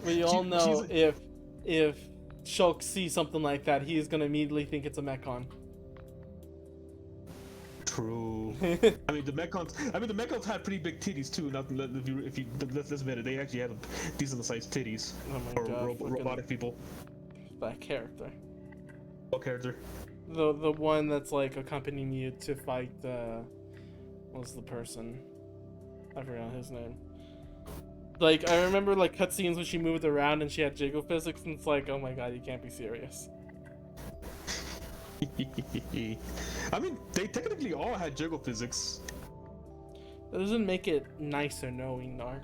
We all know like, if Shulk sees something like that, he's gonna immediately think it's a Mechon. true. I mean, the Mechons had pretty big titties too. Not if you let's admit it, they actually had decent sized titties Oh my for god, robotic people. that character. What character? The one that's like accompanying you to fight what was the person? I forgot his name. Like I remember like cutscenes when she moved around and she had jiggle physics and it's like, oh my god, you can't be serious. I mean, they technically all had jiggle physics. That doesn't make it nicer knowing, Narc.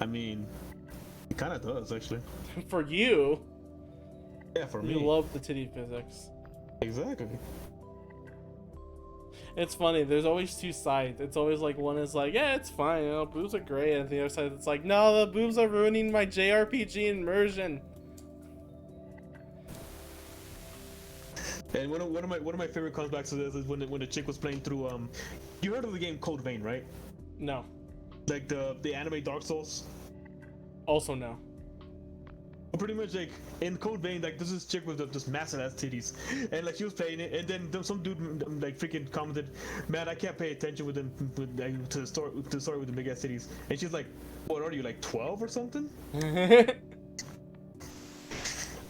I mean, it kind of does actually. For you, Yeah, for me. you love the titty physics. Exactly. It's funny, there's always two sides. It's always like one is like, yeah, it's fine, you know, boobs are great, and the other side it's like, no, the boobs are ruining my JRPG immersion. And one of my favorite comebacks to this is when the chick was playing through you heard of the game Code Vein, right? No. Like the anime Dark Souls. Also no. Pretty much like in Code Vein, like there's this chick with just massive ass titties, and like she was playing it, and then some dude like freaking commented, "Man, I can't pay attention to the story with the big ass titties." And she's like, "What are you, like 12 or something?"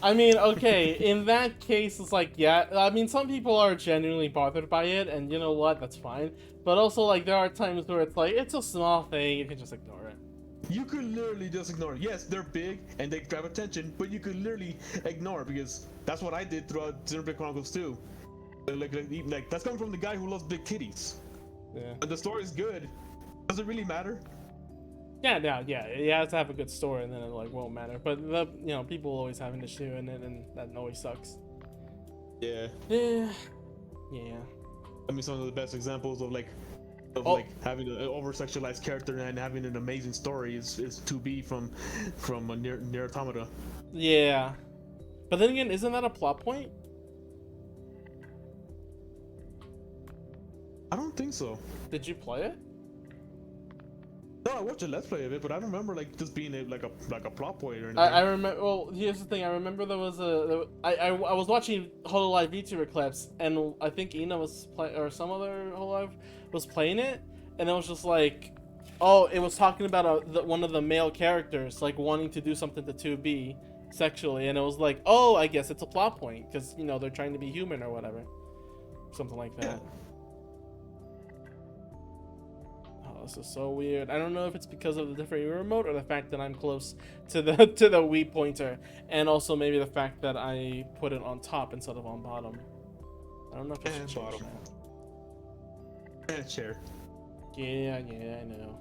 I mean, okay, in that case, it's like, yeah, I mean, some people are genuinely bothered by it, and you know what, that's fine. But also, like, there are times where it's like, it's a small thing, you can just ignore it. You could literally just ignore it. Yes, they're big and they grab attention, but you could literally ignore it because that's what I did throughout Xenoblade Chronicles 2. Like that's coming from the guy who loves big titties. Yeah. And the story is good. Does it really matter? Yeah, no, yeah, it has to have a good story, and then it like won't matter. But you know, people always have an issue in it, and that always sucks. Yeah. Yeah. Yeah. I mean, some of the best examples of like having an over-sexualized character and having an amazing story is 2B from Nier Automata. Yeah. But then again, isn't that a plot point? I don't think so. Did you play it? No, I watched a Let's Play of it, but I don't remember like this being like a plot point or anything. I remember. Well, here's the thing. I remember there was I was watching Hololive VTuber clips, and I think Ina was playing, or some other Hololive was playing it, and it was just like, oh, it was talking about one of the male characters like wanting to do something to 2B sexually, and it was like, oh, I guess it's a plot point because you know they're trying to be human or whatever, something like that. Yeah. This is so weird. I don't know if it's because of the different remote or the fact that I'm close to the Wii pointer, and also maybe the fact that I put it on top instead of on bottom. I don't know if it's bottom. And chair. Yeah, I know.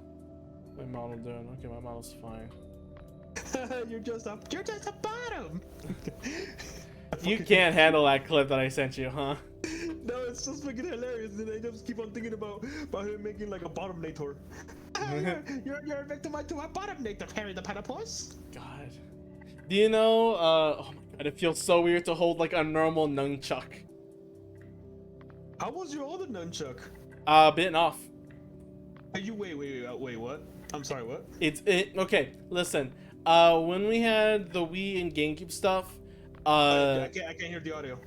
My model doing okay. My model's fine. You're just a bottom. You can't handle that clip that I sent you, huh? No, it's just fucking hilarious, and I just keep on thinking about him making like a bottom nator. you're a victim to my bottom nator, Harry the Platypus. God. Do you know? Oh my god, it feels so weird to hold like a normal nunchuck. How was your other nunchuck? Bitten off. You wait, what? I'm sorry, what? Okay. Listen, when we had the Wii and GameCube stuff, I can't hear the audio.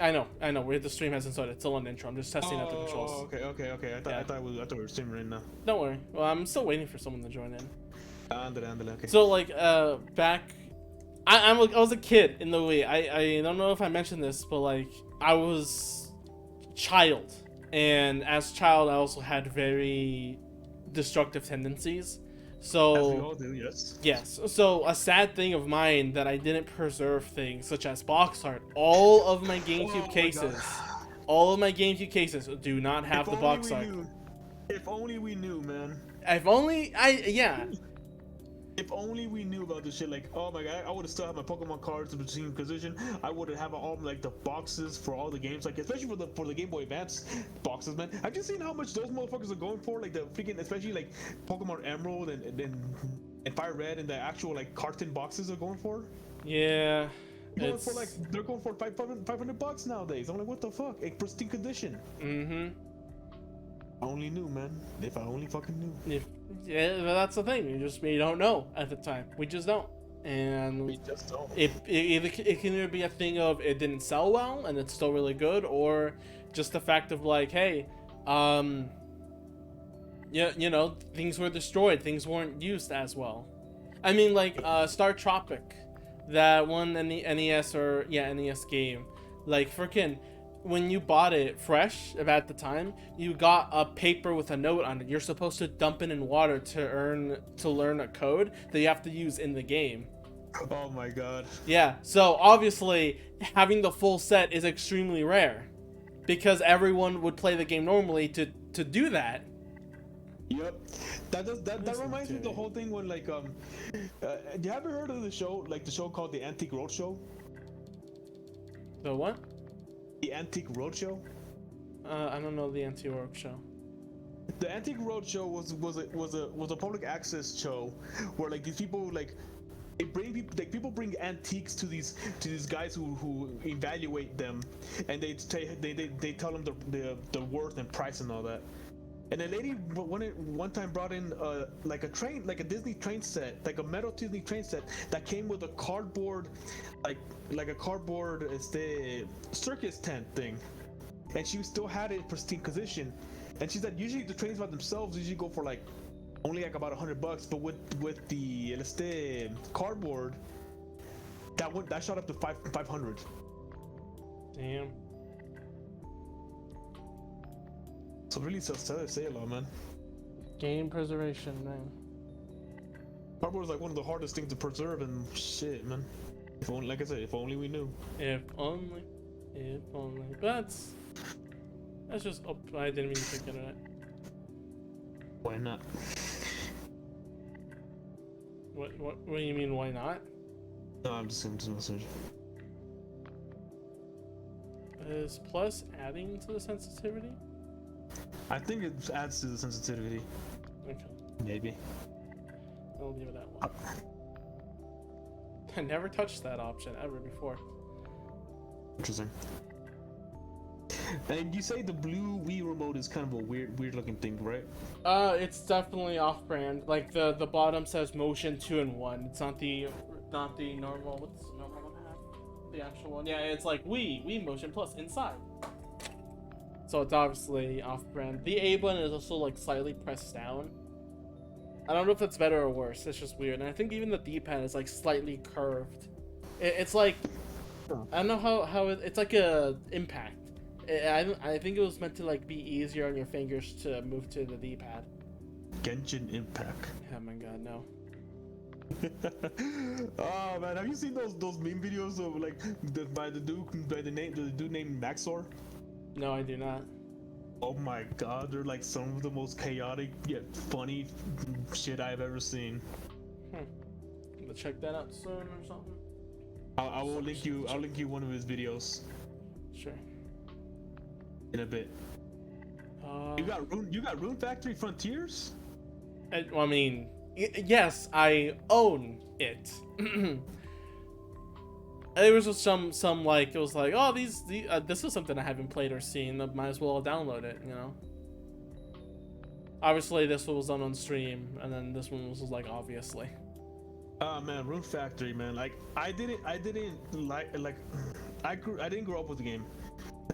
I know. The stream hasn't started. It's still on intro. I'm just testing out the controls. Okay. I thought we were streaming right now. Don't worry. Well, I'm still waiting for someone to join in. Andale, okay. So like, back, I was a kid in the Wii. I don't know if I mentioned this, but like, I was a child, and as a child, I also had very destructive tendencies. So, as we all do, yes. Yes. So a sad thing of mine that I didn't preserve things such as box art. All of my GameCube cases do not have the box art. If only we knew, man. If only we knew about this shit. Like, oh my god, I would have still had my Pokemon cards in between position. I would have all like the boxes for all the games, like especially for the Game Boy Advance boxes, man. Have you seen how much those motherfuckers are going for? Like the freaking, especially like Pokemon Emerald and Fire Red, and the actual like carton boxes are going for. Yeah. They're going for $500 nowadays. I'm like, what the fuck? In pristine condition. Mm-hmm. I only knew, man. If I only fucking knew. Yeah, that's the thing. We don't know at the time. We just don't. And We just don't. it can either be a thing of it didn't sell well and it's still really good, or just the fact of like, hey, yeah, you know, things were destroyed, things weren't used as well. I mean, like Star Tropic, that one in the NES or NES game, like freaking. When you bought it fresh at the time, you got a paper with a note on it. You're supposed to dump it in water to learn a code that you have to use in the game. Oh my god. Yeah, so obviously having the full set is extremely rare because everyone would play the game normally to do that. Yep. That reminds me of the whole thing when like you ever heard of the show, like the show called The Antique Roadshow? The what? The Antique Roadshow? I don't know the Anti-Orc show. The Antique Roadshow was a public access show where like these people like people bring antiques to these guys who evaluate them, and they tell them the worth and price and all that. And a lady one time brought in like a Disney train set, like a metal Disney train set that came with a cardboard, like a cardboard circus tent thing, and she still had it in pristine condition. And she said usually the trains by themselves usually go for like only like about $100, but with the cardboard, that shot up to 500. Damn. So really say a lot, man. Game preservation, man. Cardboard is like one of the hardest things to preserve, and shit, man. If only, like I said, if only we knew. If only. But that's just. Oh, I didn't mean to pick internet. Why not? What do you mean? Why not? No, I'm just message. Is plus adding to the sensitivity? I think it adds to the sensitivity. Okay. Maybe. I'll leave it at one. I never touched that option ever before. Interesting. And you say the blue Wii remote is kind of a weird looking thing, right? It's definitely off-brand. Like the bottom says motion 2-in-1. It's not the normal. What's the normal one have? The actual one. Yeah, it's like Wii motion plus inside. So it's obviously off-brand. The A button is also like slightly pressed down. I don't know if that's better or worse. It's just weird. And I think even the D-pad is like slightly curved. It's like I don't know how it's like a impact. I think it was meant to like be easier on your fingers to move to the D-pad. Genshin Impact. Oh my god, no. Oh man, have you seen those meme videos of like the dude named Maxor? No, I do not. Oh my god, they're like some of the most chaotic yet funny shit I've ever seen. I'm gonna check that out soon or something. I will link you. I'll link you one of his videos. Sure. In a bit. You got Rune Factory Frontiers? I mean, yes, I own it. There was just some like it was like, oh, this is something I haven't played or seen. I might as well download it, you know. Obviously, this one was done on stream, and then this one was like obviously. Oh man, Rune Factory, man. Like I didn't grow up with the game.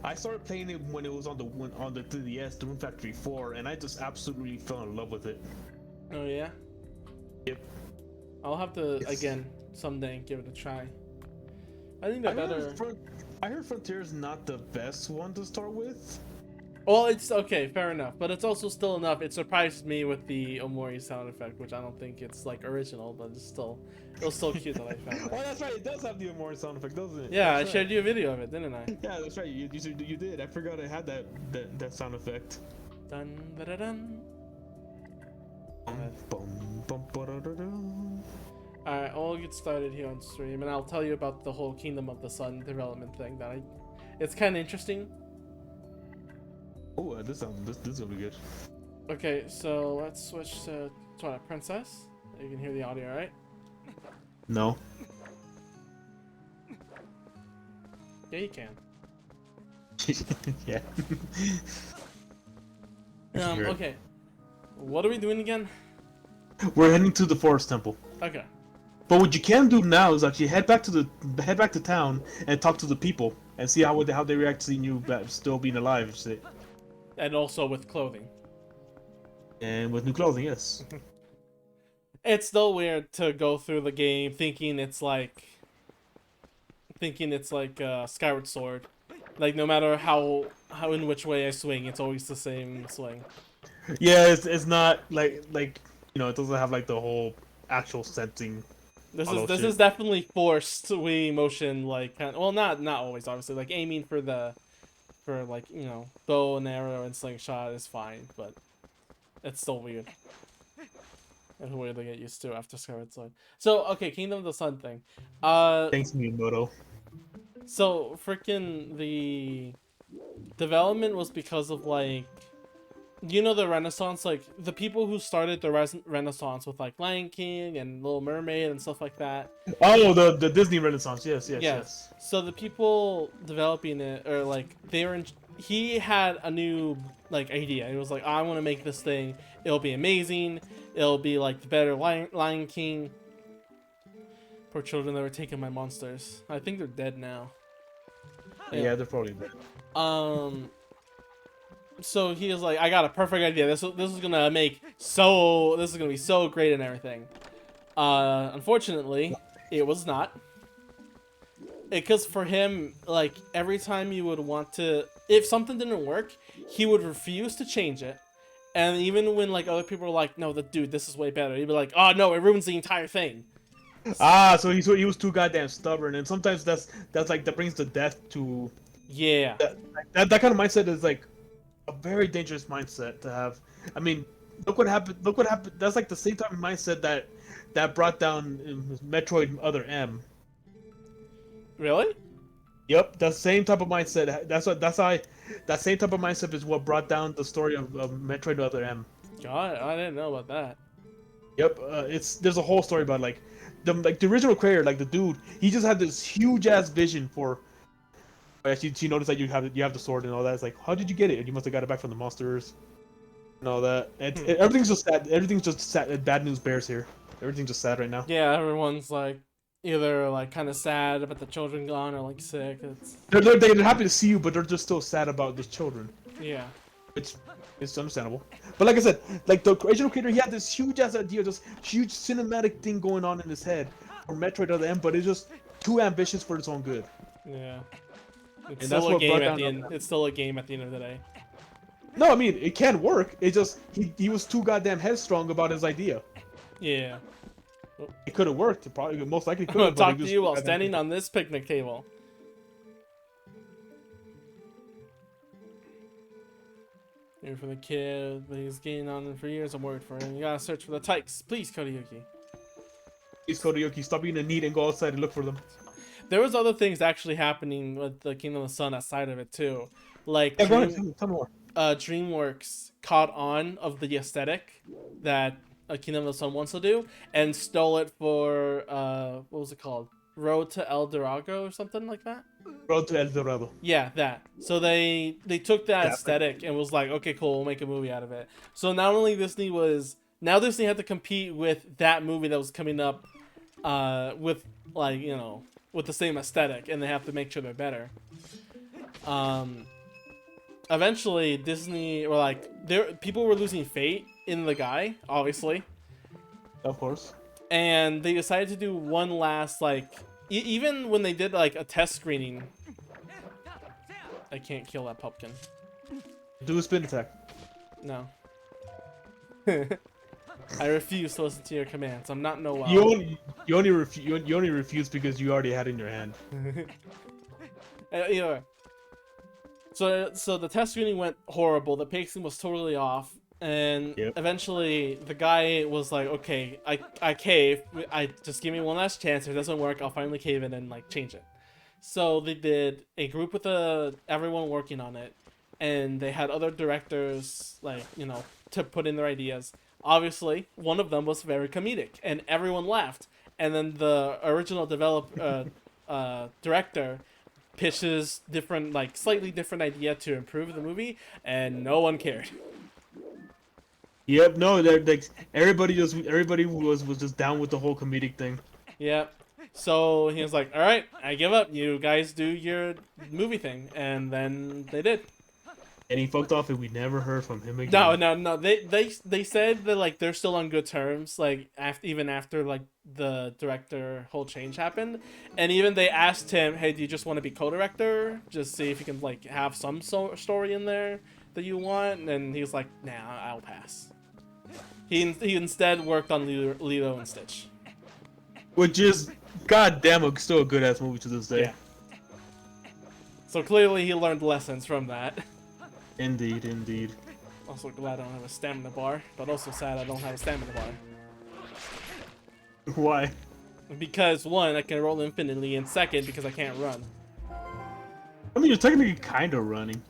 I started playing it when it was on the 3DS, the Rune Factory 4, and I just absolutely fell in love with it. Oh yeah. Yep. I'll have to again someday give it a try. I think that better. I heard Frontier's not the best one to start with. Well, it's okay, fair enough, but it's also still enough. It surprised me with the Omori sound effect, which I don't think it's like original, but it was still cute that I found. Oh, that's right. It does have the Omori sound effect, doesn't it? Yeah, that's I showed you a video of it, didn't I? Yeah, that's right. You did. I forgot it had that sound effect. Dun da da dun. Alright, I'll get started here on stream, and I'll tell you about the whole Kingdom of the Sun development thing. It's kind of interesting. Oh, this is gonna be good. Okay, so let's switch to Twilight Princess. You can hear the audio, right? No. Yeah, you can. Yeah. Okay. What are we doing again? We're heading to the Forest Temple. Okay. But what you can do now is actually head back to town and talk to the people and see how they react to seeing you still being alive. Shit. And also with clothing. And with new clothing, yes. It's still weird to go through the game thinking it's like Skyward Sword. Like no matter how in which way I swing, it's always the same swing. Yeah, it's not like it doesn't have like the whole actual sensing. This is definitely forced Wii motion, like well, not always, obviously. Like aiming for like bow and arrow and slingshot is fine, but it's still weird. It's weird to get used to after Skyward Sword. So okay, Kingdom of the Sun thing. Thanks, Miyamoto. So freaking the development was because of like. The Renaissance, like the people who started the Renaissance with like Lion King and Little Mermaid and stuff like that. Oh, the Disney Renaissance, yes. So the people developing it, or like he had a new like idea. He was like, I want to make this thing. It'll be amazing. It'll be like the better Lion King. Poor children that were taking my monsters. I think they're dead now. Yeah, they're probably dead. So he was like, I got a perfect idea. This is gonna be so great and everything. Unfortunately, it was not. Because for him, like every time you would want to, if something didn't work, he would refuse to change it. And even when like other people were like, no, dude, this is way better, he'd be like, oh no, it ruins the entire thing. So he was too goddamn stubborn, and sometimes that's like that brings the death to. Yeah. That kind of mindset is like a very dangerous mindset to have. I mean, look what happened. That's like the same type of mindset that brought down Metroid Other M. Really? Yep, that same type of mindset. That same type of mindset is what brought down the story of Metroid Other M. God, I didn't know about that. Yep, there's a whole story about the original creator, like the dude. He just had this huge ass vision for. Actually, she noticed that you have the sword and all that. It's like, how did you get it? You must have got it back from the monsters and all that. Everything's just sad. Everything's just sad. Bad news bears here. Everything's just sad right now. Yeah, everyone's like either like kind of sad about the children gone or like sick. They're happy to see you, but they're just still sad about the children. Yeah. It's understandable. But like I said, like the original creator, he had this huge ass idea, this huge cinematic thing going on in his head for Metroid Other M, but it's just too ambitious for its own good. Yeah. It's and still a game at the end. It's still a game at the end of the day. No, I mean it can work. It just he was too goddamn headstrong about his idea. Yeah. It could have worked. It probably most likely could I'm have. gonna talk to you while standing on this picnic table. Here for the kid, but he's getting on them for years. I'm worried for him. You gotta search for the tykes, please, Kodayuki. Please, Kodayuki, stop being a need and go outside and look for them. There was other things actually happening with the Kingdom of the Sun outside of it too, like yeah, go ahead, tell me more. DreamWorks caught on of the aesthetic that Kingdom of the Sun wants to do and stole it for what was it called? Road to El Dorado or something like that. Road to El Dorado. Yeah, that. So they took that aesthetic and was like, okay, cool, we'll make a movie out of it. So not only Disney had to compete with that movie that was coming up, with like with the same aesthetic, and they have to make sure they're better. Eventually, Disney were like, people were losing faith in the guy, obviously. Of course. And they decided to do one last, like, even when they did, like, a test screening. I can't kill that pumpkin. Do a spin attack. No. I refuse to listen to your commands. I'm not Noel. You only refuse because you already had it in your hand. Either way. So the test screening went horrible. The pacing was totally off, and eventually the guy was like, "Okay, I cave. I just give me one last chance. If it doesn't work, I'll finally cave in and like change it." So they did a group with everyone working on it, and they had other directors to put in their ideas. Obviously, one of them was very comedic, and everyone laughed. And then the original director pitches slightly different idea to improve the movie, and no one cared. Yep, no, they're like everybody was just down with the whole comedic thing. Yeah. So he was like, "All right, I give up. You guys do your movie thing," and then they did. And he fucked off, and we never heard from him No, again. no, no. They said that like they're still on good terms. Like even after like the director whole change happened, and even they asked him, "Hey, do you just want to be co-director? Just see if you can like have some story in there that you want." And he was like, "Nah, I'll pass." He instead worked on Lilo and Stitch. Which is, goddamn, still a good ass movie to this day. Yeah. So clearly he learned lessons from that. Indeed, indeed. Also glad I don't have a stamina bar, but also sad I don't have a stamina bar. Why? Because one, I can roll infinitely, and second, because I can't run. I mean, you're technically kind of running.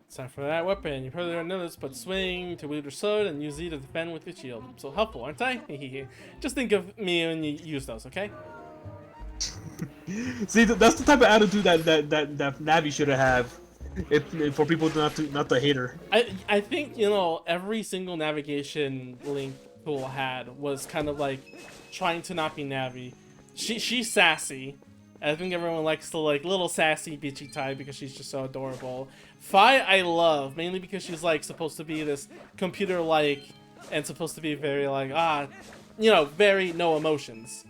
It's time for that weapon. You've heard of this, but swing to wield your sword and use Z to defend with your shield. So helpful, aren't I? Just think of me when you use those, okay? See, that's the type of attitude that Navi should have, if for people not to hate her. I think, you know, every single navigation Link tool had was kind of like trying to not be Navi. She's sassy. I think everyone likes the like little sassy bitchy type because she's just so adorable. Fi I love mainly because she's like supposed to be this computer like and supposed to be very like you know, very no emotions.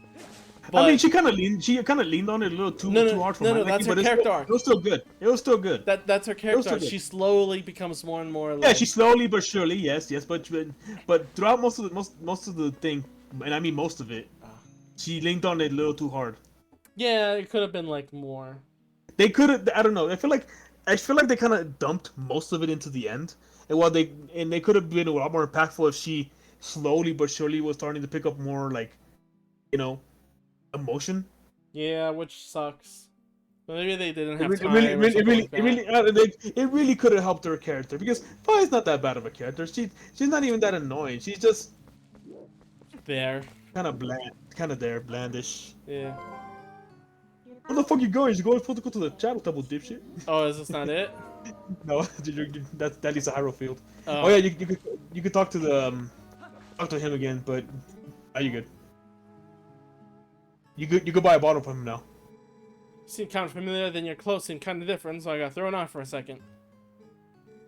But I mean, she kind of leaned on it a little too hard for no, my liking, that's her but character arc. it was still good. It was still good. That's her character arc. good. She slowly becomes more and more like, Yeah, she slowly but surely, yes, but throughout most of the thing, and I mean most of it, she leaned on it a little too hard. yeah, it could have been like more. They could have. I don't know. I feel like they kind of dumped most of it into the end, and while they could have been a lot more impactful if she slowly but surely was starting to pick up more like, you know, emotion. Yeah, which sucks. But maybe they didn't have It time. really, or really, something like that. it really could have helped her character because Fi's not that bad of a character. She's not even that annoying. She's just There. kind of bland, kind of there, blandish. Yeah. Where the fuck you going? You're supposed to go to the Shadow Temple, dipshit. Oh, is this not it? No, that leads to Hyrule Field. Oh. Oh yeah, you could talk to the talk to him again, but are you good? You could buy a bottle from him now. You seem kind of familiar, then you're close and kind of different, so I got thrown off for a second.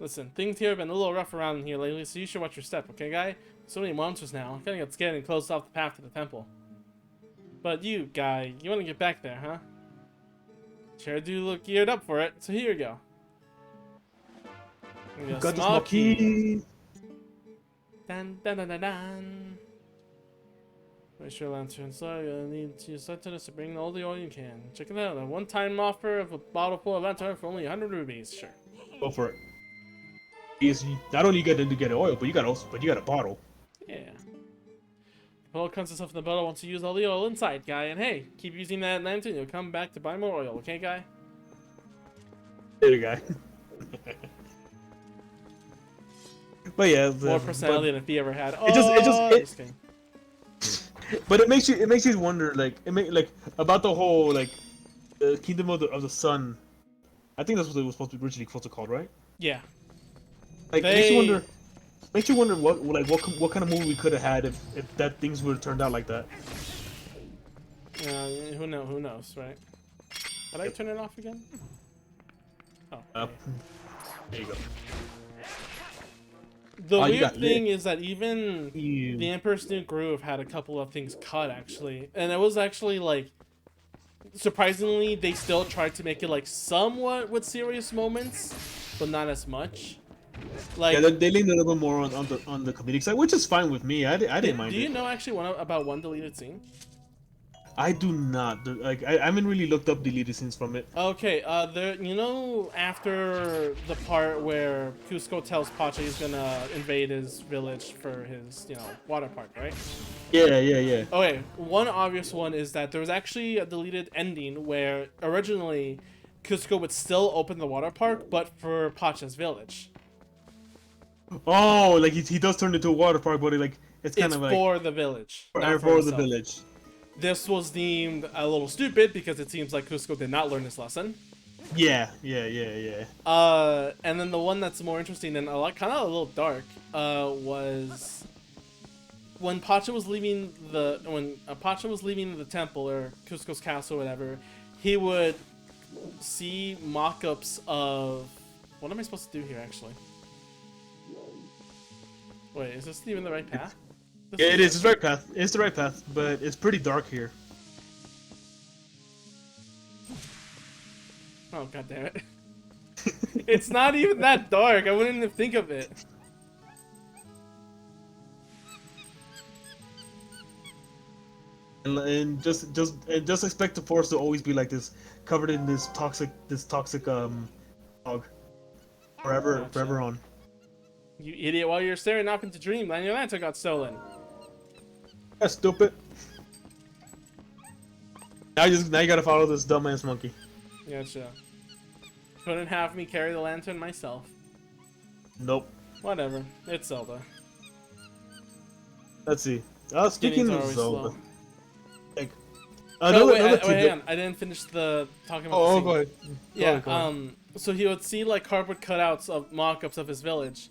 Listen, things here have been a little rough around here lately, so you should watch your step, okay, guy? So many monsters now. I'm gonna get scared and closed off the path to the temple. But you, guy, you want to get back there, huh? Sure do look geared up for it, so here you go. You Got the small key. Dun dun dun dun dun. Make sure lantern, so you'll need to use lanterns to bring all the oil you can. Check it out, a one-time offer of a bottle full of lantern for only 100 rubies. Sure. Go for it. Because not only you get to get oil, but you got a bottle. Yeah. The oil consists of the bottle once you use all the oil inside, guy. And hey, keep using that lantern, you'll come back to buy more oil, okay, guy? There you go. But yeah, More personality than if he ever had. Oh, just kidding. But it makes you wonder, like about the whole like Kingdom of the Sun. I think that's what it was originally supposed to call, right? Yeah. Like makes you wonder what kind of movie we could have had if that things would have turned out like that. Who knows, right? Did I turn it off again? Oh. Okay. There you go. The weird thing is that even Ew. the Emperor's New Groove had a couple of things cut, actually. And it was actually, like, surprisingly, they still tried to make it, like, somewhat with serious moments, but not as much. Like, yeah, they leaned a little bit more on the comedic side, which is fine with me. I didn't mind it. Do you know, actually, about one deleted scene? I do not. Like, I haven't really looked up deleted scenes from it. Okay, you know, after the part where Cusco tells Pacha he's gonna invade his village for his, you know, water park, right? Yeah. Okay, one obvious one is that there was actually a deleted ending where originally Cusco would still open the water park, but for Pacha's village. Oh, like he does turn into a water park, but it's kind of like for the village, not for the himself. village. This was deemed a little stupid because it seems like Cusco did not learn his lesson. Yeah. And then the one that's more interesting and kind of a little dark, was when Pacha was leaving the temple or Cusco's castle or whatever. He would see mock-ups of what am I supposed to do here actually? Wait, is this even the right path? Yeah, it is. It's the right path. It's the right path, but it's pretty dark here. Oh god damn it! It's not even that dark. I wouldn't even think of it. And just expect the forest to always be like this, covered in this toxic fog, forever on. You idiot! While you're staring off into dreamland, your lantern got stolen. That's stupid. Now you gotta follow this dumbass monkey. Gotcha. Couldn't have me carry the lantern myself. Nope. Whatever. It's Zelda. Let's see. Speaking of Zelda, slow. like Wait, hang on. I didn't finish the talking about. Oh, the go ahead. Yeah. Go ahead. So he would see like cardboard cutouts of mock-ups of his village,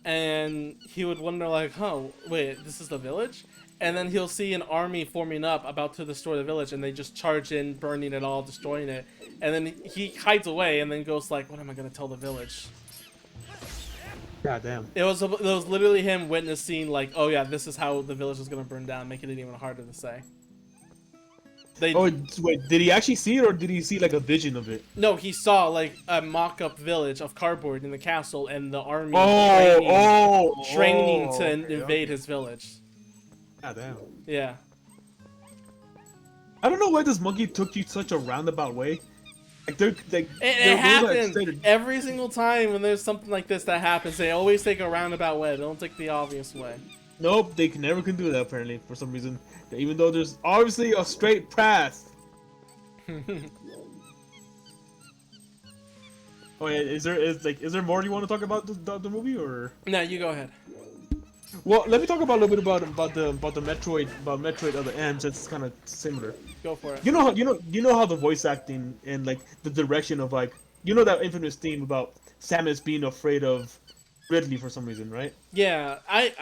and he would wonder like, "Oh, wait, this is the village?" And then he'll see an army forming up about to destroy the village, and they just charge in, burning it all, destroying it. And then he hides away, and then goes like, "What am I gonna tell the village?" God damn. It was literally him witnessing like, "Oh yeah, this is how the village is gonna burn down," making it even harder to say. Wait, did he actually see it, or did he see like a vision of it? No, he saw like a mock-up village of cardboard in the castle, and the army training to invade his village. God damn. Yeah. I don't know why this monkey took you such a roundabout way. Like It happens every single time when there's something like this that happens. They always take a roundabout way. They don't take the obvious way. Nope, they never can do that apparently for some reason. Even though there's obviously a straight path. Oh yeah, is there more you want to talk about the movie, or? No, you go ahead. Well, let me talk about a little bit about the Metroid Other M's. It's kind of similar. Go for it. You know how the voice acting and like the direction of like that infamous theme about Samus being afraid of Ridley for some reason, right? Yeah, I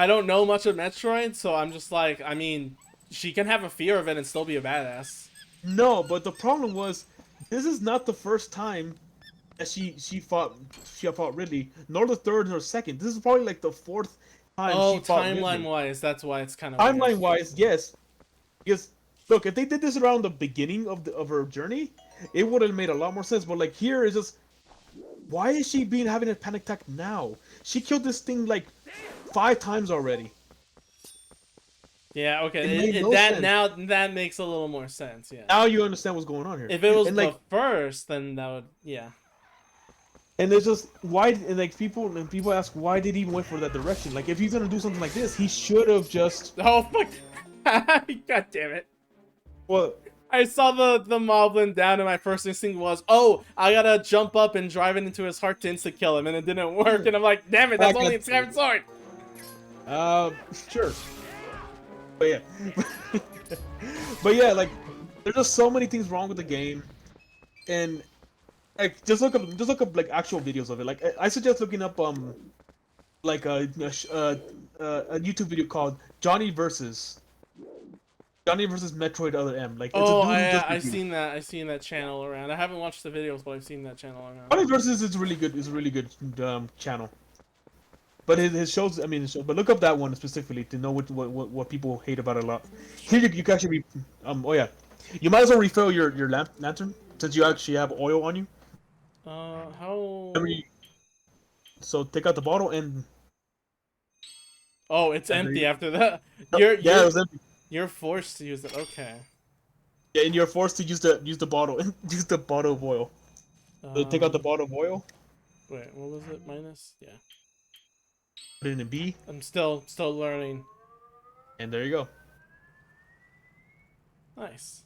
don't know much of Metroid, so I'm just like, I mean, she can have a fear of it and still be a badass. No, but the problem was, this is not the first time that she fought Ridley, nor the third nor second. This is probably like the fourth time she fought Ridley. Timeline-wise, that's why it's kind of timeline-wise, yes. Because look, if they did this around the beginning of her journey, it would have made a lot more sense. But like here is just, why is she having a panic attack now? She killed this thing like 5 times already. Yeah, okay. That makes a little more sense. Yeah. Now you understand what's going on here. If it was the first, then that would, yeah. And there's just why, and like people ask, why did he even went for that direction? Like if he's gonna do something like this, he should have just. Oh fuck! God damn it! What? I saw the moblin down, and my first instinct was, oh, I gotta jump up and drive it into his heart to insta-kill him, and it didn't work. And I'm like, damn it, that's only a Scabbard sword. Sure. But yeah, but yeah, like there's just so many things wrong with the game, and like just look up like actual videos of it. Like I suggest looking up like a YouTube video called Johnny versus Metroid Other M. Like it's I've seen that. I've seen that channel around. I haven't watched the videos, but I've seen that channel around. Johnny versus is really good. Is a really good channel. But his shows, but look up that one specifically to know what people hate about it a lot. Here you can actually oh yeah, you might as well refill your lantern since you actually have oil on you. How? So take out the bottle and. Oh, it's empty after that. It was empty. You're forced to use it. Okay. Yeah, and you're forced to use the bottle use the bottle of oil. So take out the bottle of oil. Wait, what was it? Minus? Yeah. Put it in a B. I'm still learning. And there you go. Nice.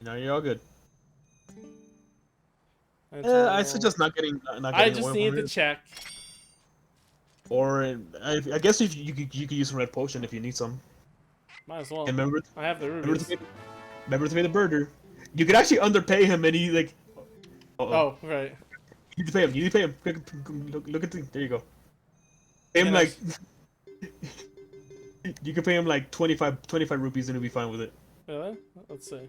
Now you're all good. I suggest not getting I just need to check. Or I guess if you could use some red potion if you need some. Might as well. And remember, I have the rubies. Remember to pay the birder. You could actually underpay him, and he like. Oh, right. You need to pay him. You need to pay him. Look at the. There you go. Pay him Can like. You can pay him like 25 rupees, and he'll be fine with it. Really? Let's see.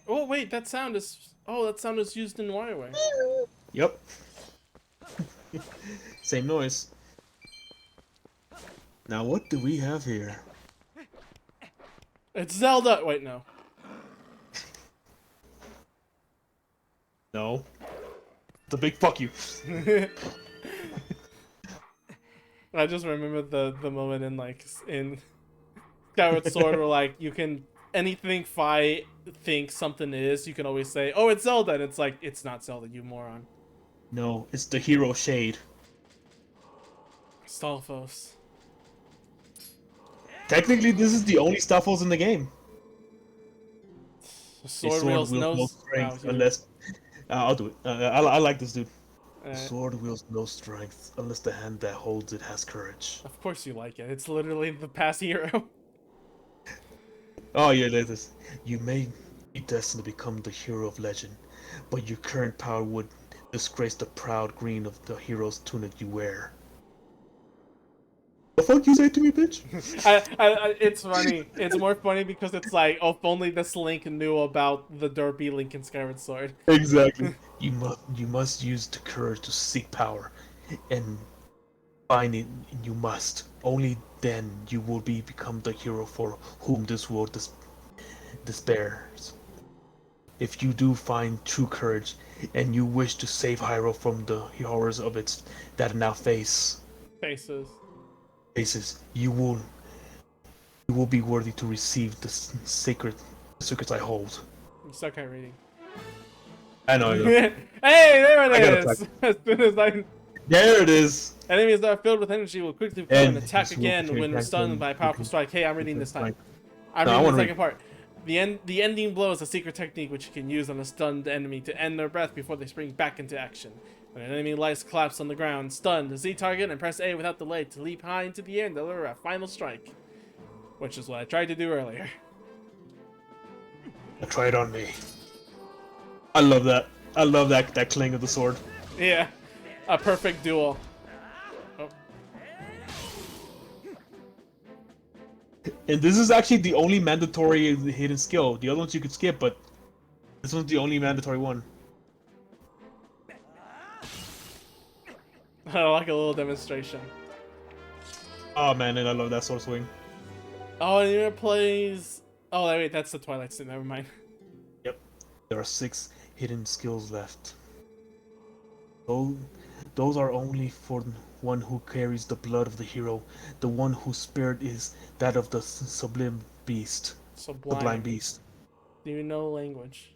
Oh wait, that sound is. Oh, that sound is used in WarioWare. Yep. Same noise. Now what do we have here? It's Zelda. Wait, no. No. It's a big fuck you. I just remember the moment in like in Skyward Sword where like you can anything Fi thinks something is, you can always say, "Oh, it's Zelda," and it's like it's not Zelda, you moron. No, it's the hero shade. Stalfos. Technically, this is the only Staffos in the game. Sword wields no strength unless. I'll do it. I like this dude. Alright. Sword wields no strength unless the hand that holds it has courage. Of course you like it. It's literally the past hero. Oh yeah, there's this. You may be destined to become the hero of legend, but your current power would disgrace the proud green of the hero's tunic you wear. The fuck you say to me, bitch? It's funny. It's more funny because it's like, oh, if only this Link knew about the Derpy Link in Skyward Sword. Exactly. You must use the courage to seek power, and find it. You must. Only then you will become the hero for whom this world despairs. If you do find true courage, and you wish to save Hyrule from the horrors of its that now faces, you will be worthy to receive the secrets I hold. You suck at reading. I know. Hey, there it is! As soon as There it is! Enemies that are filled with energy will quickly come and attack again when stunned by a powerful strike. Hey, I'm reading this time. I'm reading the second part. The ending blow is a secret technique which you can use on a stunned enemy to end their breath before they spring back into action. When an enemy lies collapsed on the ground, stunned, Z target and press A without delay to leap high into the air and deliver a final strike. Which is what I tried to do earlier. Try it on me. I love that. I love that clang of the sword. Yeah. A perfect duel. Oh. And this is actually the only mandatory hidden skill. The other ones you could skip, but this one's the only mandatory one. I like a little demonstration. Oh man, and I love that sword swing. Oh, and here plays... Oh, wait, that's the Twilight scene. Never mind. Yep. There are 6 hidden skills left. Those are only for one who carries the blood of the hero, the one whose spirit is that of the sublime beast. Sublime. The blind beast. Do you know language?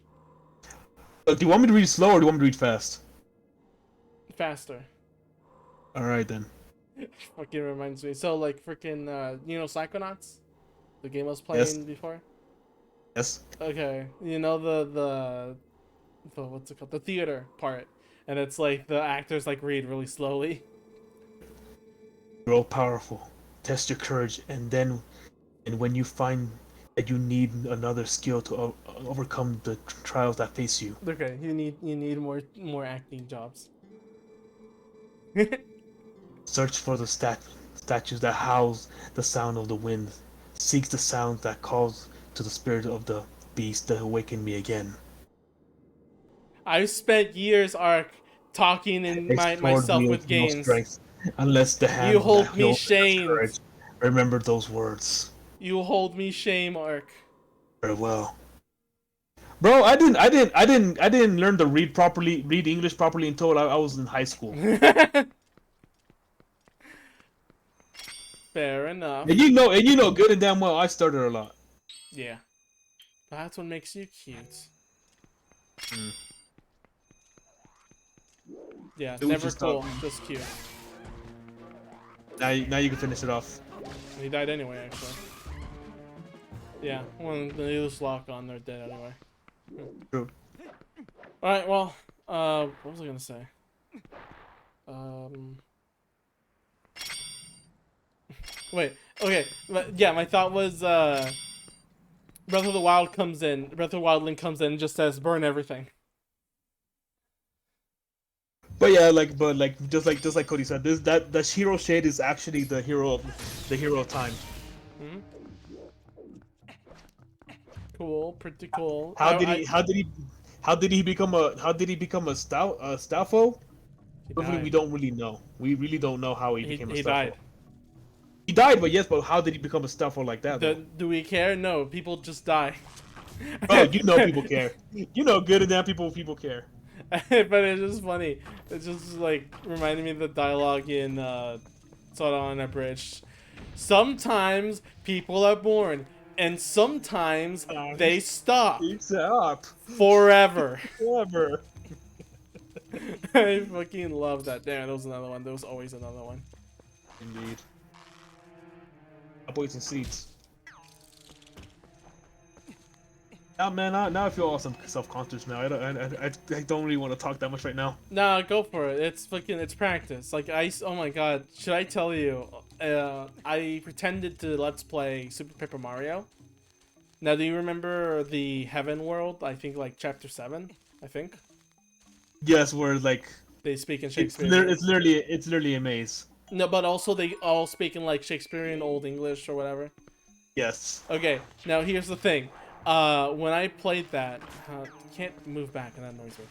Do you want me to read slow or do you want me to read fast? Faster. Alright then. Fucking reminds me. So, like, freaking, you know Psychonauts? The game I was playing before? Yes. Okay. You know the what's it called? The theater part. And it's like the actors like read really slowly. Grow powerful. Test your courage, and when you find that you need another skill to overcome the trials that face you. Okay, you need more acting jobs. Search for the statues that house the sound of the wind. Seeks the sound that calls to the spirit of the beast to awaken me again. I've spent years, Ark, talking in myself with games. No strength, unless the hand you hold me shame. Remember those words. You hold me shame, Ark. Very well. Bro, I didn't learn to read English properly until I was in high school. Fair enough. And you know good and damn well I stuttered a lot. Yeah. That's what makes you cute. Mm. Yeah, never cool, just cute. Now you can finish it off. He died anyway, actually. Yeah, when they lose lock on, they're dead anyway. True. Alright, well, what was I gonna say? Wait, Okay, yeah, my thought was Breath of the Wild comes in. Breath of the Wild Link comes in and just says burn everything. But yeah, just like Cody said, this that the hero shade is actually the hero of time. Hmm? Cool, pretty cool. How did he become a Staffo? He Truthfully, we died. don't really know. We really don't know how he became a He Staffo. died. He died, but yes, but how did he become a Staffo like that though? Do we care? No, people just die. Oh, you know people care. You know good and damn people care. But it's just funny. It's just like reminding me of the dialogue in Sword Art Unabridged. Sometimes people are born, and sometimes they stop Keeps it up forever. forever. I fucking love that. Damn, there was another one. There was always another one. Indeed. Boys and seats. Now, man, now I feel all self-conscious now. I don't really want to talk that much right now. Nah, go for it. It's practice. Like oh my god, should I tell you? I pretended to let's play Super Paper Mario. Now, do you remember the Heaven World? I think like Chapter 7. I think Yes, where like they speak in Shakespearean. it's literally a maze. No, but also they all speak in like Shakespearean Old English or whatever. Yes. Okay, now here's the thing. When I played that, can't move back and that annoys me.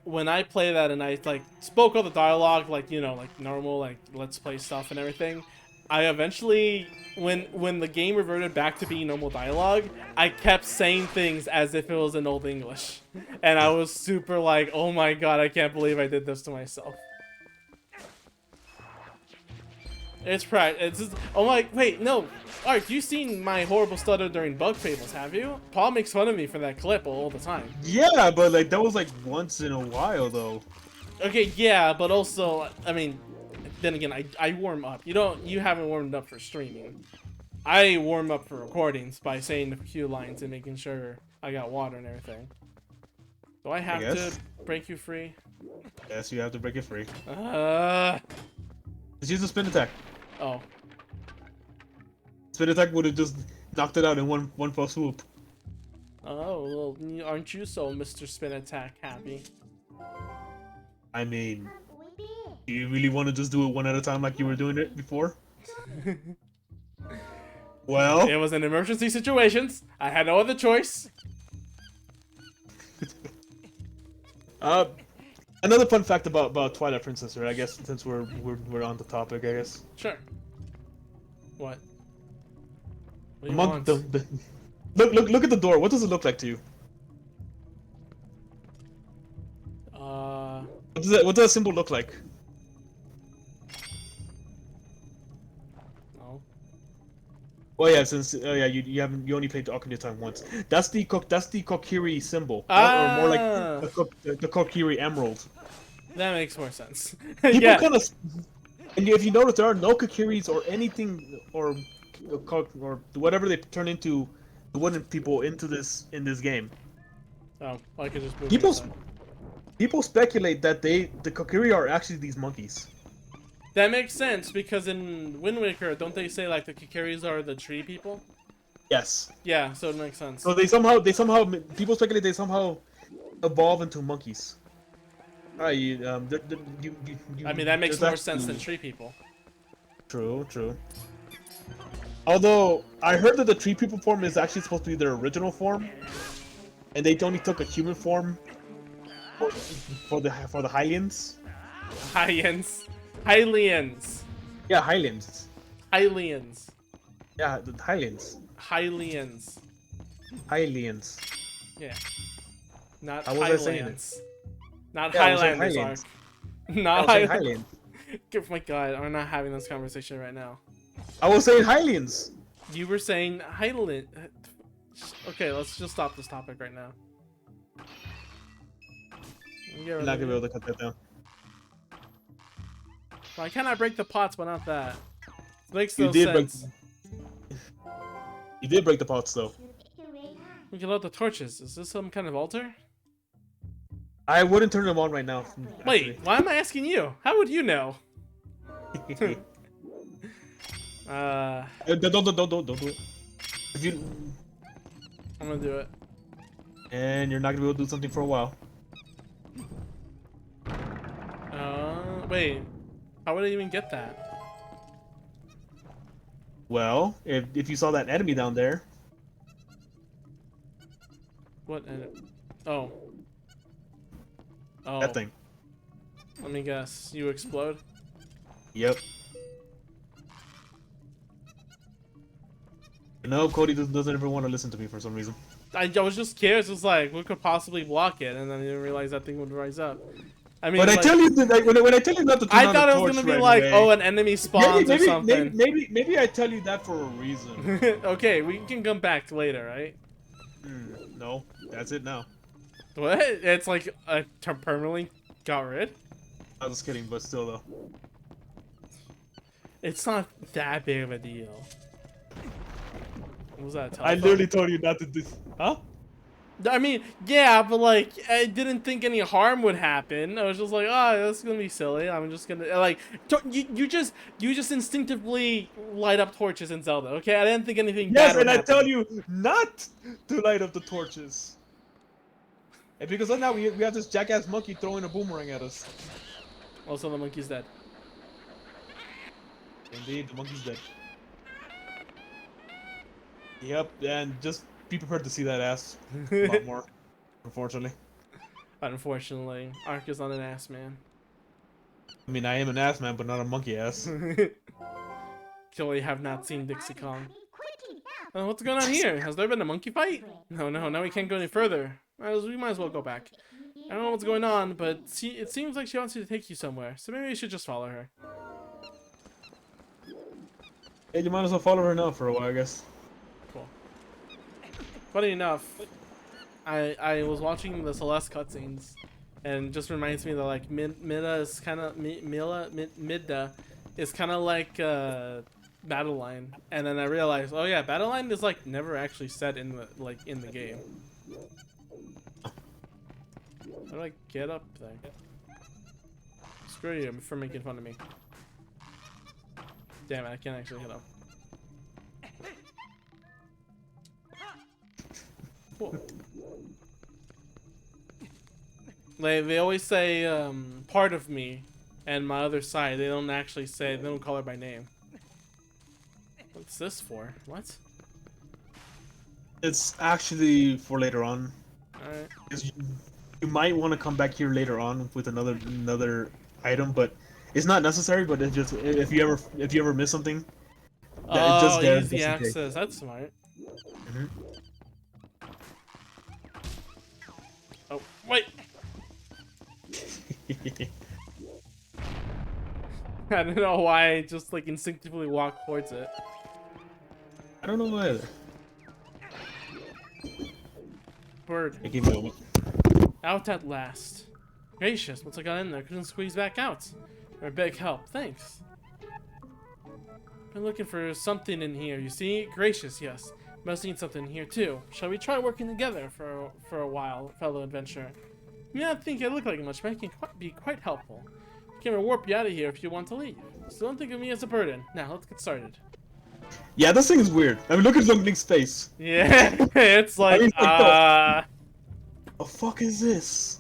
When I play that and I like spoke all the dialogue like like normal like let's play stuff and everything, I eventually when the game reverted back to being normal dialogue, I kept saying things as if it was in Old English, and I was super like, oh my god, I can't believe I did this to myself. It's practice. It's just, oh my, wait, no. Art, you've seen my horrible stutter during Bug Fables, have you? Paul makes fun of me for that clip all the time. Yeah, but like that was like once in a while though. Okay, yeah, but also, I mean, then again, I warm up. You haven't warmed up for streaming. I warm up for recordings by saying a few lines and making sure I got water and everything. Do I have to break you free? Yes, you have to break it free. Just use the spin attack. Oh. Spin attack would have just knocked it out in one fell swoop. Oh, well, aren't you so Mr. Spin Attack happy? I mean, do you really want to just do it one at a time like you were doing it before? Well, it was an emergency situations. I had no other choice. Another fun fact about Twilight Princess, right? I guess since we're on the topic, I guess. Sure. What? What do you Among want? look at the door. What does it look like to you? What does that symbol look like? No. Oh yeah, since you only played the Ocarina of Time once. That's the Kokiri symbol, or more like the Kokiri Emerald. That makes more sense. People yeah. kind of, and if you notice, there are no Kokiris or anything or whatever they turn into the wooden people in this game. Oh, I could just move. People speculate that the Kokiri are actually these monkeys. That makes sense because in Wind Waker, don't they say like the Kokiris are the tree people? Yes. Yeah, so it makes sense. So people speculate they somehow evolve into monkeys. I mean, that makes more sense than tree people. True. Although I heard that the tree people form is actually supposed to be their original form, and they only took a human form for the Hylians. Hylians. Yeah, Hylians. Hylians. Yeah, the Hylians. Hylians. Yeah. Not How was I saying Highlands. Not Yeah, Highlanders are. Not Hylians. Oh my god, we're not having this conversation right now. I was saying Hylians. You were saying Highland. Okay, let's just stop this topic right now. You're not gonna be able to cut that down. Why can't I break the pots but not that? It makes no sense. You did break the pots though. We can load the torches. Is this some kind of altar? I wouldn't turn them on right now. Wait, why am I asking you? How would you know? Don't do it. If you I'm gonna do it. and you're not gonna be able to do something for a while. Wait. How would I even get that? Well, if you saw that enemy down there, What? Oh. Oh. that thing. Let me guess. You explode? Yep. You know, Cody doesn't ever want to listen to me for some reason. I was just curious. It was like, what could possibly block it? And then I didn't realize that thing would rise up. I mean, But like, I tell you that when I tell you not to turn I on thought the it was torch gonna be right like, away, oh, an enemy spawns or something. maybe I tell you that for a reason. Okay, we can come back later, right? No, that's it now. What? It's like permanently got rid? I was just kidding, but still though. It's not that big of a deal. What was that? I literally told you not to do. Huh? I mean, yeah, but like, I didn't think any harm would happen. I was just like, oh, that's gonna be silly. I'm just gonna like, you just instinctively light up torches in Zelda. Okay, I didn't think anything bad would happen. Yes, and I tell you not to light up the torches. And because now we have this jackass monkey throwing a boomerang at us. Also, the monkey's dead. Indeed, the monkey's dead. Yep, and just be prepared to see that ass a lot more, unfortunately. Unfortunately, Ark is not an ass man. I mean, I am an ass man, but not a monkey ass. Clearly have not seen Dixie Kong. What's going on here? Has there been a monkey fight? No, now we can't go any further. We might as well go back. I don't know what's going on, but it seems like she wants you to take you somewhere, so maybe you should just follow her. Hey, you might as well follow her now for a while, I guess. Cool. Funny enough, I was watching the Celeste cutscenes, and it just reminds me that like Midda is kind of Midda is kind of like Battle Line, and then I realized, oh yeah, Battle Line is like never actually said in the game. How do I get up there? Screw you for making fun of me. Damn it, I can't actually hit up. Cool. They always say part of me and my other side. They don't actually say, they don't call her by name. What's this for? What? It's actually for later on. Alright. You might want to come back here later on with another item, but it's not necessary. But it's just if you ever miss something, it's just there. Easy access. That's smart. Oh wait. I don't know why I just like instinctively walk towards it. I don't know either. Bird. Hey, give me a moment. Out at last. Gracious, once I got in there, couldn't squeeze back out. Or beg help, thanks. Been looking for something in here, you see? Gracious, yes. Must need something here too. Shall we try working together for a while, fellow adventurer? You don't think I look like much, but I can be quite helpful. I can warp you out of here if you want to leave. So don't think of me as a burden. Now, let's get started. Yeah, this thing is weird. I mean, look at Link's face. Yeah, it's like, the fuck is this?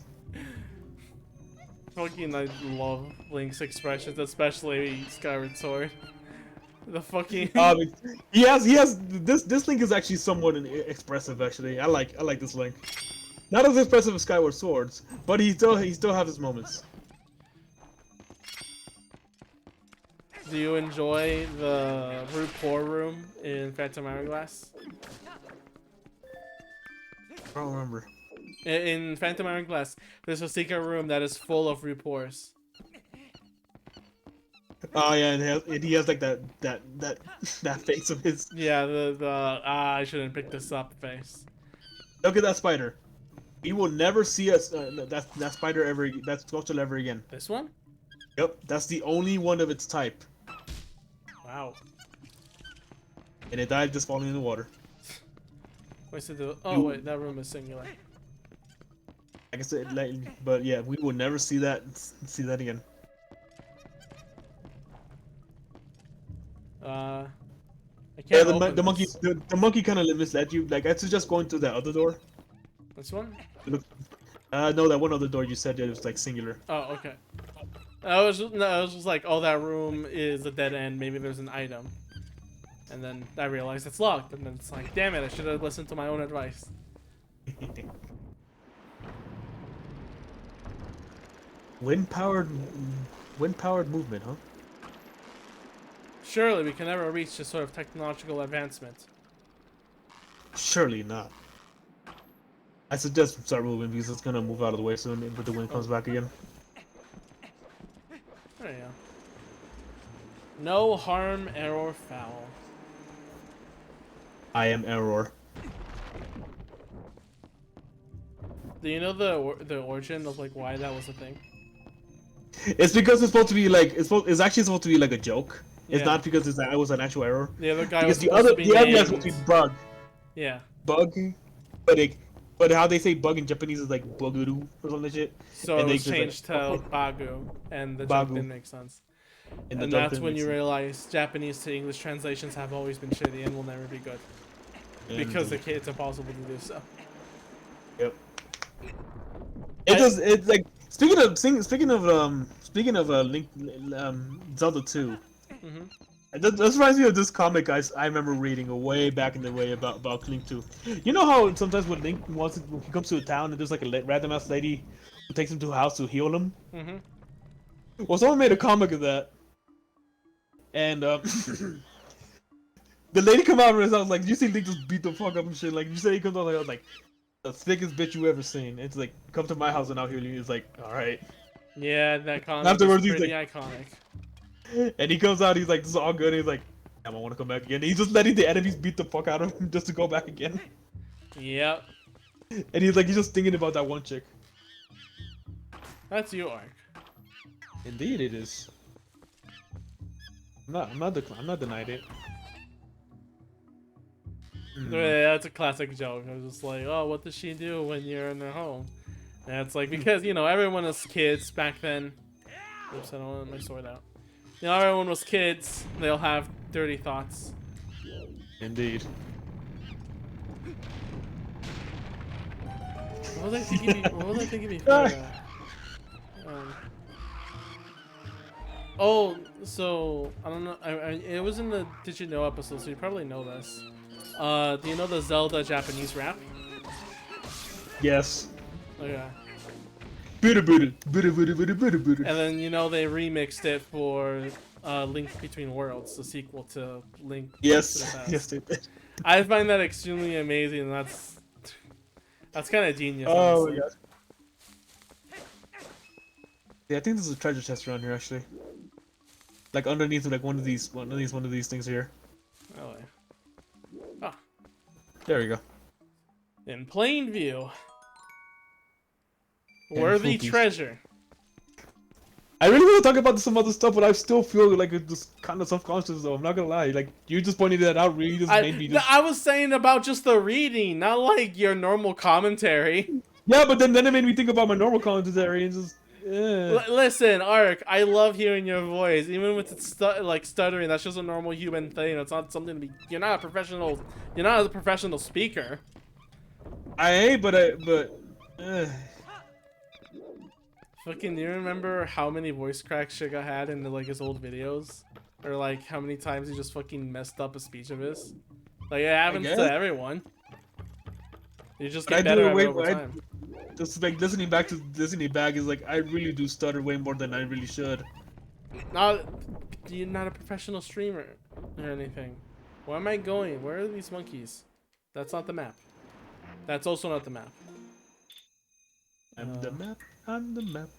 Fucking, I love Link's expressions, especially Skyward Sword. The fucking. He has this Link is actually somewhat expressive. Actually, I like this Link. Not as expressive as Skyward Swords, but he still has his moments. Do you enjoy the rapport room in Phantom Hourglass? I don't remember. In Phantom Hourglass, there's a secret room that is full of rapports. Oh yeah, and he has like that face of his. Yeah, the I shouldn't pick this up face. Look at that spider. We will never see us that spider ever. That sculpture ever again. This one? Yep, that's the only one of its type. Wow. And it died just falling in the water. Wait, so oh wait, that room is singular. I guess but yeah, we will never see that again. I Yeah, can't open the monkey this. the monkey kind of misled you. Like I suggest going through that other door. This one? Look, no, that one other door you said it was like singular. Oh, okay. I was just like, oh, that room is a dead end. Maybe there's an item. And then I realized it's locked. And then it's like, damn it, I should have listened to my own advice. Wind powered movement, huh? Surely we can never reach this sort of technological advancement. Surely not. I suggest start moving because it's gonna move out of the way soon if the wind comes back again. There you go. No harm, error, foul. I am error. Do you know the origin of like why that was a thing? It's because it's supposed to be like it's actually supposed to be like a joke. It's Yeah. not because it was an actual error. The other guy Because was the supposed other to be the other named... guy's supposed to be bug. Yeah. Bug, but how they say bug in Japanese is like buguru or something like shit. So And it they was just, changed like, to Bagu, and the Bagu. joke didn't make sense. And And the that's dub when you makes realize Japanese to English translations have always been shitty and will never be good. sense. Because it's impossible to do so. Yep. It's like speaking of Link Zelda 2. Mm-hmm. That reminds me of this comic I remember reading way back in the way about Link 2. You know how sometimes when Link when he comes to a town and there's like a random ass lady who takes him to a house to heal him? Mm-hmm. Well, someone made a comic of that. And the lady come out and I was like, you see Link just beat the fuck up and shit. Like you said he comes out like the thickest bitch you ever seen. It's like, come to my house and I'll heal you. It's like, alright. Yeah, that comic Afterwards, is he's pretty like- iconic. And he comes out, he's like, this is all good. And he's like, damn, I want to come back again. He's just letting the enemies beat the fuck out of him just to go back again. Yep. And he's just thinking about that one chick. That's you, Ark. Indeed, it is. I'm not denying it. Yeah, that's a classic joke. I was just like, oh, what does she do when you're in her home? And it's like, because, you know, everyone was kids back then. Oops, I don't want my sword out. You know, everyone was kids. They'll have dirty thoughts. Indeed. What was I thinking? What was I thinking before that? Oh, so I don't know. It was in the Did You Know episode, so you probably know this. Do you know the Zelda Japanese rap? Yes. Okay. Buddha, Buddha, Buddha, Buddha, Buddha, Buddha, Buddha. And then you know they remixed it for Link Between Worlds, the sequel to Link. to the Yes. Past. Yes, they did. I find that extremely amazing. And that's kind of genius. Oh my honestly. god. Yeah, I think there's a treasure chest around here actually. Like underneath like one of these things here. Really. Ah, There we go. in plain view. And Worthy foofies. treasure. I really want to talk about some other stuff, but I still feel like it's just kind of self-conscious though. I'm not gonna lie. Like you just pointed that out, really just made me just. I was saying about just the reading, not like your normal commentary. Yeah, but then it made me think about my normal commentary and just. Listen, Ark, I love hearing your voice, even with it like stuttering. That's just a normal human thing. It's not something to be. You're not a professional. You're not a professional speaker. I ain't, but. Fucking, do you remember how many voice cracks Suga had in like his old videos, or like how many times he just fucking messed up a speech of his? Like it happens guess. to everyone. You just But get better at it over I- time. Just like listening back to Disney Bag is like I really do stutter way more than I really should. Not, you're not a professional streamer or anything. Where am I going? Where are these monkeys? That's not the map. That's also not the map. I'm the map. I'm the map.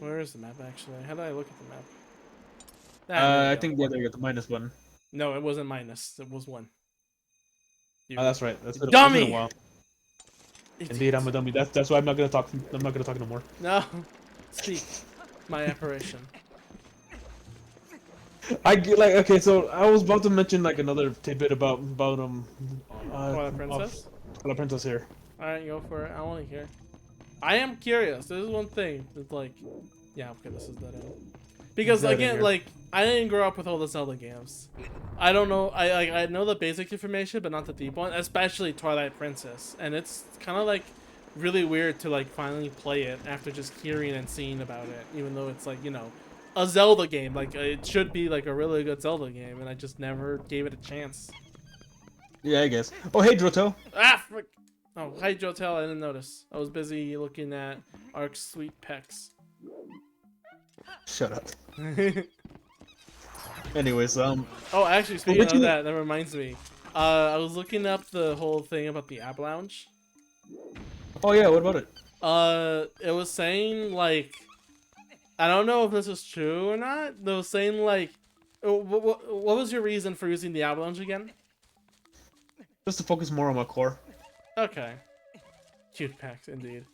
Where is the map actually? How do I look at the map? There I we go. think the other minus one. No, it wasn't minus. It was 1. You Oh, that's right. That's been, dummy! That's been a while. Indeed, I'm a dummy. That's why I'm not gonna talk. I'm not gonna talk no more. No, speak, my apparition. I get like okay. So I was about to mention like another tidbit about Twilight Princess. Twilight Princess here. All right, go for it. I want to hear. I am curious. This is one thing. It's like, yeah, okay, this is that end. Because Dead in again, here. like I didn't grow up with all the Zelda games. I don't know. I know the basic information, but not the deep one. Especially Twilight Princess, and it's kind of like really weird to like finally play it after just hearing and seeing about it. Even though it's like a Zelda game, like it should be like a really good Zelda game, and I just never gave it a chance. Yeah, I guess. Oh, hey, Droto. Ah, frick. Oh, hi Jotel. I didn't notice. I was busy looking at Ark's sweet pecs. Shut up. Anyways, Oh, actually, speaking of that, that reminds me. I was looking up the whole thing about the App Lounge. Oh yeah, what about it? It was saying like, I don't know if this is true or not. It was saying like, what was your reason for using the App Lounge again? Just to focus more on my core. Okay. Cute packs, indeed.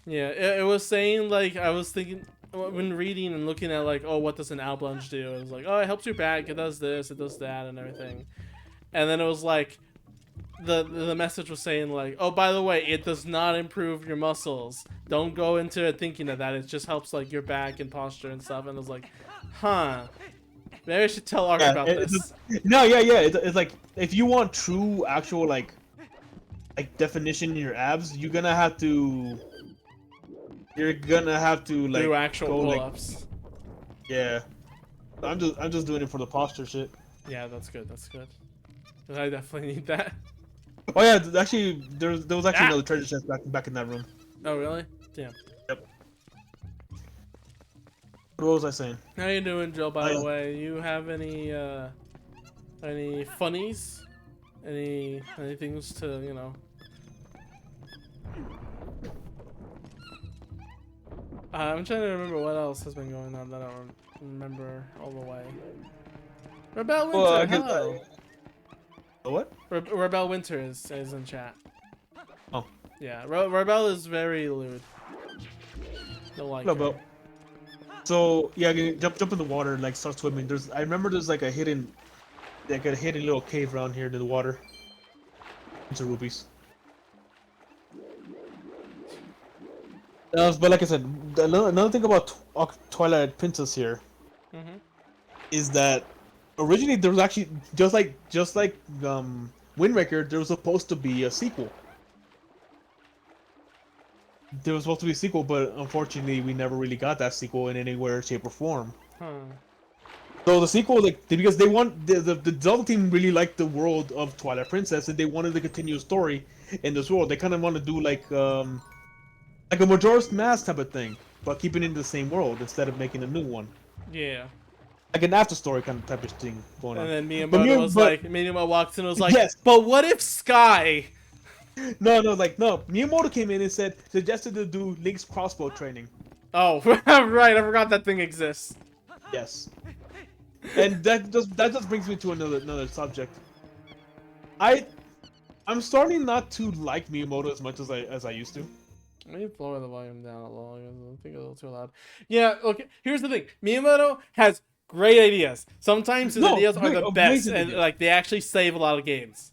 Yeah, it was saying like, I was thinking when reading and looking at like, oh, what does an App Lounge do? It was like, oh, it helps your back. It does this. It does that, and everything. And then it was like, the message was saying like, oh, by the way, it does not improve your muscles. Don't go into it thinking of that. It just helps like your back and posture and stuff. And I was like, huh. Maybe I should tell Art about this. No, yeah. It's like if you want true, actual like definition in your abs, you're gonna have to like do actual go, pull-ups. Like, yeah. I'm just doing it for the posture shit. Yeah, that's good. That's good. I definitely need that. Oh yeah, actually, there was actually another treasure chest back in that room. Oh really? Damn. Yep. What was I saying? How you doing, Joe? By the way, you have any funnies? Any things to I'm trying to remember what else has been going on that I don't remember all the way. Rebel Winter, hello. What? Rebel Winter is in chat. Oh. Yeah, Rebel is very lewd. Don't like Hello, her. Bo. So yeah, jump in the water and like start swimming. I remember there's like a hidden little cave around here in the water. Bunch of rubies. But like I said, another thing about Twilight Princess here is that originally there was actually just like Wind Waker, there was supposed to be a sequel. There was supposed to be a sequel, but unfortunately we never really got that sequel in any way, shape, or form. So the sequel, like, because they want the Zelda team really liked the world of Twilight Princess, and they wanted to continue a story in this world. They kind of want to do like a Majora's Mask type of thing, but keeping it in the same world instead of making a new one. Yeah. Like an after story kind of type of thing going on. And then Miyamoto walks in and was like, yes. But what if Sky? No, Miyamoto came in and suggested to do Link's crossbow training. Oh, right, I forgot that thing exists. Yes. And that just brings me to another subject. I'm starting not to like Miyamoto as much as I used to. Let me lower the volume down a little. I think it's a little too loud. Yeah, okay. Here's the thing. Miyamoto has great ideas. Sometimes his ideas are the best, and like they actually save a lot of games.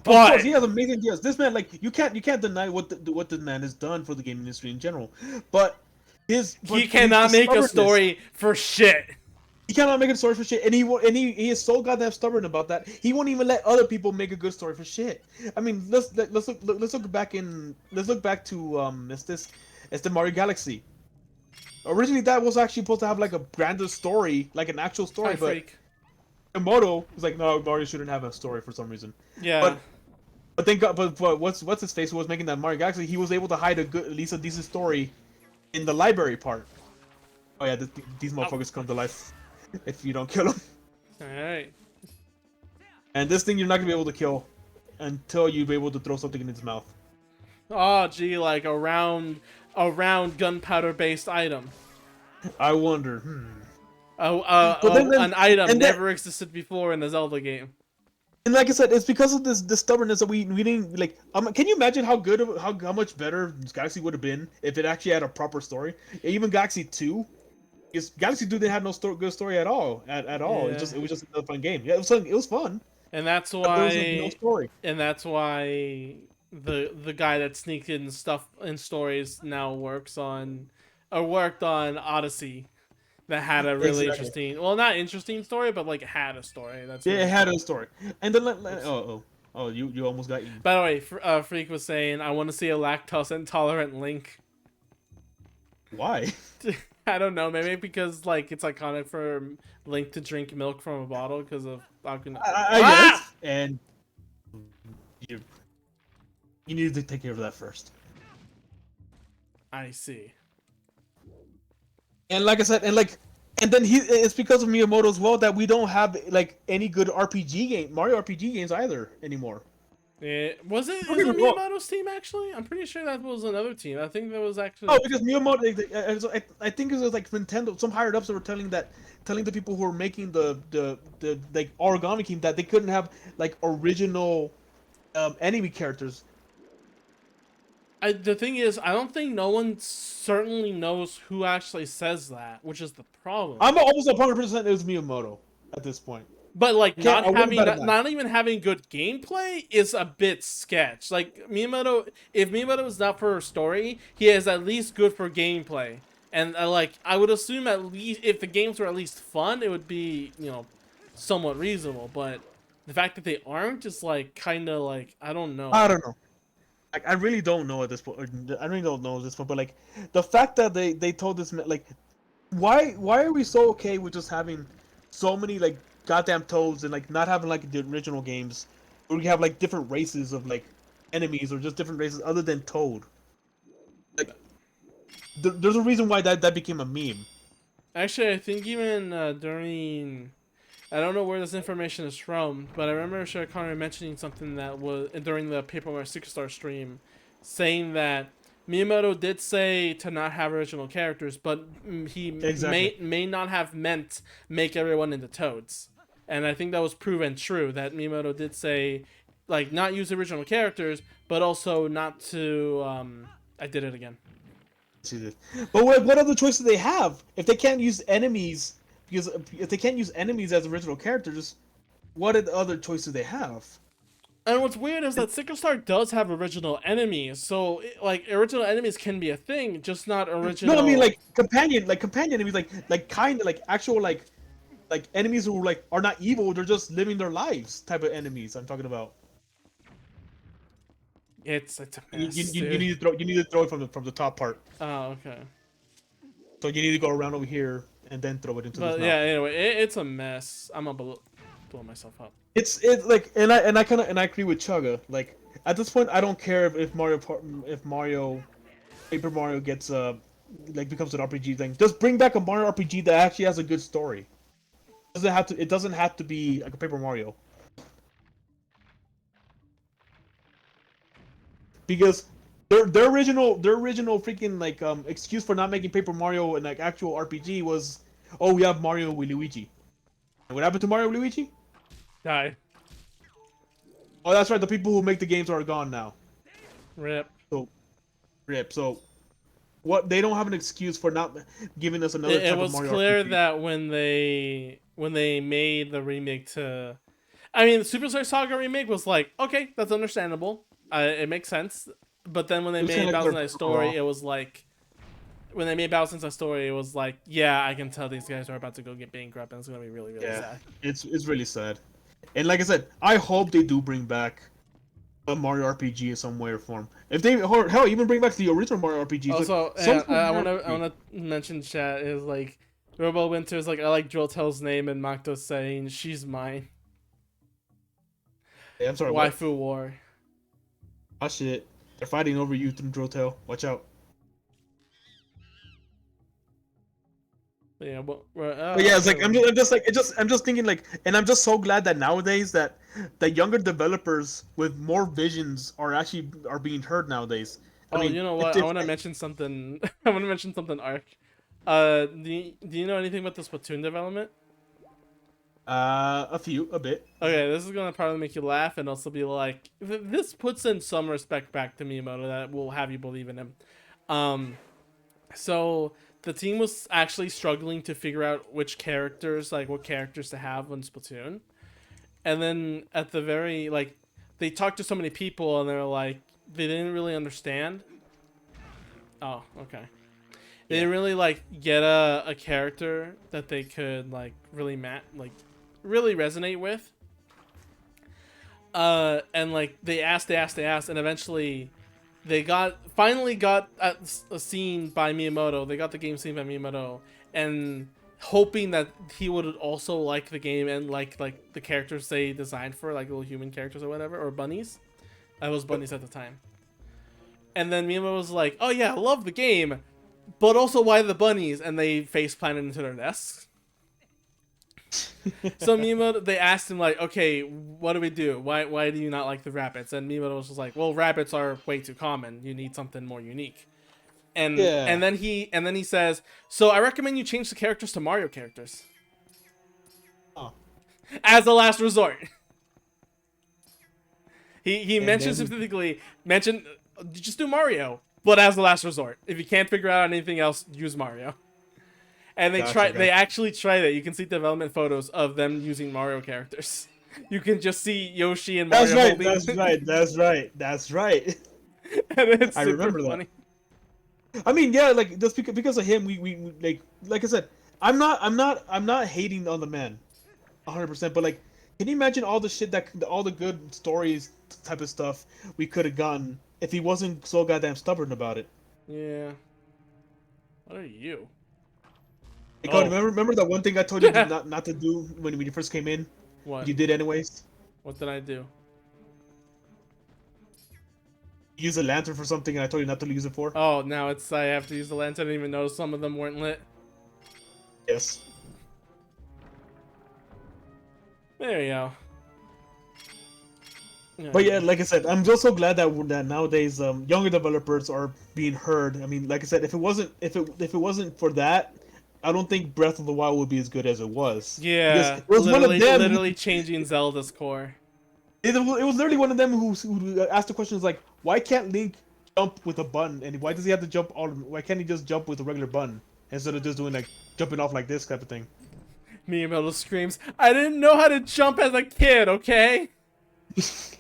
But of course, he has amazing ideas. This man, like, you can't deny what the man has done for the gaming industry in general. But he cannot make a story for shit. He cannot make a story for shit, and he is so goddamn stubborn about that. He won't even let other people make a good story for shit. I mean, let's look back to it's the Mario Galaxy. Originally, that was actually supposed to have like a grander story, like an actual story, but Miyamoto was like, no, Mario shouldn't have a story for some reason. Yeah. But thank God. But what's his face who was making that Mario Galaxy? He was able to hide at least a decent story in the library part. Oh yeah, these motherfuckers come to life if you don't kill them. Alright. And this thing you're not gonna be able to kill until you're able to throw something in its mouth. Oh gee, like a round gunpowder based item. I wonder. An item never existed before in the Zelda game. And like I said, it's because of this stubbornness that we didn't like. Can you imagine how much better Galaxy would have been if it actually had a proper story? Even Galaxy 2. Because Galaxy 2 didn't have no good story at all. At all. Yeah. It was just another fun game. Yeah, it was fun. And that's why there was no story. And that's why the guy that sneaked in stuff in stories now worked on Odyssey. that had a really Exactly. interesting, well, not interesting story, but like had a story. That's Yeah, really it had cool. a story. And then you almost got eaten. By the way, Freak was saying, I want to see a lactose intolerant Link. Why? I don't know, maybe because like it's iconic for Link to drink milk from a bottle because of I Ah! guess. And you you need to take care of that first. I see. And like I said, and then it's because of Miyamoto as well that we don't have like any good Mario RPG games either anymore. Was it Don't is get it me wrong. Miyamoto's team actually? I'm pretty sure that was another team. I think that was actually Oh, because Miyamoto, I think it was like Nintendo. Some higher ups that were telling the people who were making the like Origami King that they couldn't have like original enemy characters. the thing is, I don't think no one certainly knows who actually says that, which is the problem. I'm almost 100% it was Miyamoto at this point. But like I wouldn't bet it back. not even having good gameplay is a bit sketch. Like Miyamoto, if Miyamoto is not for story, he is at least good for gameplay. And like I would assume at least if the games were at least fun, it would be somewhat reasonable. But the fact that they aren't is like kind of like I don't know. I don't know. Like I really don't know at this point. I really don't know at this point. But like the fact that they told this like why are we so okay with just having so many like goddamn toads and like not having like the original games where we have like different races of like enemies or just different races other than Toad? Like there's a reason why that became a meme. Actually, I think even during I don't know where this information is from, but I remember Sherry Connor mentioning something that was during the Paper Mario Superstar stream, saying that Miyamoto did say to not have original characters, but he may not have meant make everyone into Toads, and I think that was proven true. That Miyamoto did say, like, not use original characters, but also not to. I did it again. But what other choices do they have if they can't use enemies? Because if they can't use enemies as original characters, what other choices they have? And what's weird is that Sickle Star does have original enemies, so like original enemies can be a thing, just not original. No, I mean like companion enemies, like kind of like actual like enemies who like are not evil, they're just living their lives type of enemies. I'm talking about. It's a mess, you need to throw it from the top part. Oh, okay. So you need to go around over here and then throw it into this. But yeah, anyway, it's a mess. I'm gonna blow myself up. It's like and I agree with Chugga. Like at this point, I don't care if Mario Paper Mario gets like becomes an RPG thing. Just bring back a Mario RPG that actually has a good story. It doesn't have to be like a Paper Mario. Because their original freaking like excuse for not making Paper Mario an like actual RPG was, oh, we have Mario with Luigi. And what happened to Mario with Luigi? Die. Oh, that's right. The people who make the games are gone now. Rip. So, what? They don't have an excuse for not giving us another. It was clear RPG. that when they made the remake to, I mean, the Super Star Saga remake was like, okay, that's understandable. It makes sense. But then when they made Bowser's Inside Story, it was like, when they made Bowser's Inside Story, it was like, yeah, I can tell these guys are about to go get bankrupt, and it's gonna be really, really sad. It's really sad. And like I said, I hope they do bring back a Mario RPG in some way or form. If they hell even bring back the original Mario RPG. Also, like, I wanna mention chat is like Robo Winter is like I like Drill Tail's name and Makto saying she's mine. Hey, I'm sorry. Waifu What? war. Oh shit! They're fighting over you through Drill Tail. Watch out. Yeah, but yeah, it's like I'm just thinking like, and I'm just so glad that nowadays that the younger developers with more visions are being heard nowadays. I mean, you know what? I want to mention something. I want to mention something. Ark. Do you know anything about the Splatoon development? A bit. Okay, this is gonna probably make you laugh and also be like, this puts in some respect back to Miyamoto that will have you believe in him. So the team was actually struggling to figure out what characters to have on Splatoon, and then at the very they talked to so many people and they're like they didn't really understand. Oh, okay. They didn't really like get a character that they could like really really resonate with. And like they asked, and eventually they finally got a scene by Miyamoto. They got the game scene by Miyamoto, and hoping that he would also like the game and like the characters they designed for, like little human characters or whatever, or bunnies. I was bunnies at the time. And then Miyamoto was like, "Oh yeah, I love the game, but also why the bunnies?" And they face planted into their desks. So Miyamoto, they asked him like, "Okay, what do we do? Why do you not like the rabbits?" And Miyamoto was just like, "Well, rabbits are way too common. You need something more unique." And then he says, "So I recommend you change the characters to Mario characters." Oh. As a last resort. He mentioned specifically just do Mario, but as a last resort. If you can't figure out anything else, use Mario. And they actually tried it. You can see development photos of them using Mario characters. You can just see Yoshi and Mario. That's right. And it's I super remember funny. that. I mean, yeah, like just because of him, we like I said, I'm not hating on the man, 100%. But like, can you imagine all the shit all the good stories type of stuff we could have gotten if he wasn't so goddamn stubborn about it? Yeah. What are you? Like, remember that one thing I told you not to do when you first came in? What? You did anyways? What did I do? Use a lantern for something and I told you not to use it for? Oh, now I have to use the lantern. I didn't even notice some of them weren't lit. Yes. There you go. Yeah. But yeah, like I said, I'm just so glad that nowadays younger developers are being heard. I mean, like I said, if it wasn't for that, I don't think Breath of the Wild would be as good as it was. Yeah, it was literally changing Zelda's core. It was literally one of them who asked the questions like, why can't Link jump with a button, and why does he have to jump why can't he just jump with a regular button instead of just doing like jumping off like this type of thing? Miyamoto screams, "I didn't know how to jump as a kid, okay?" He's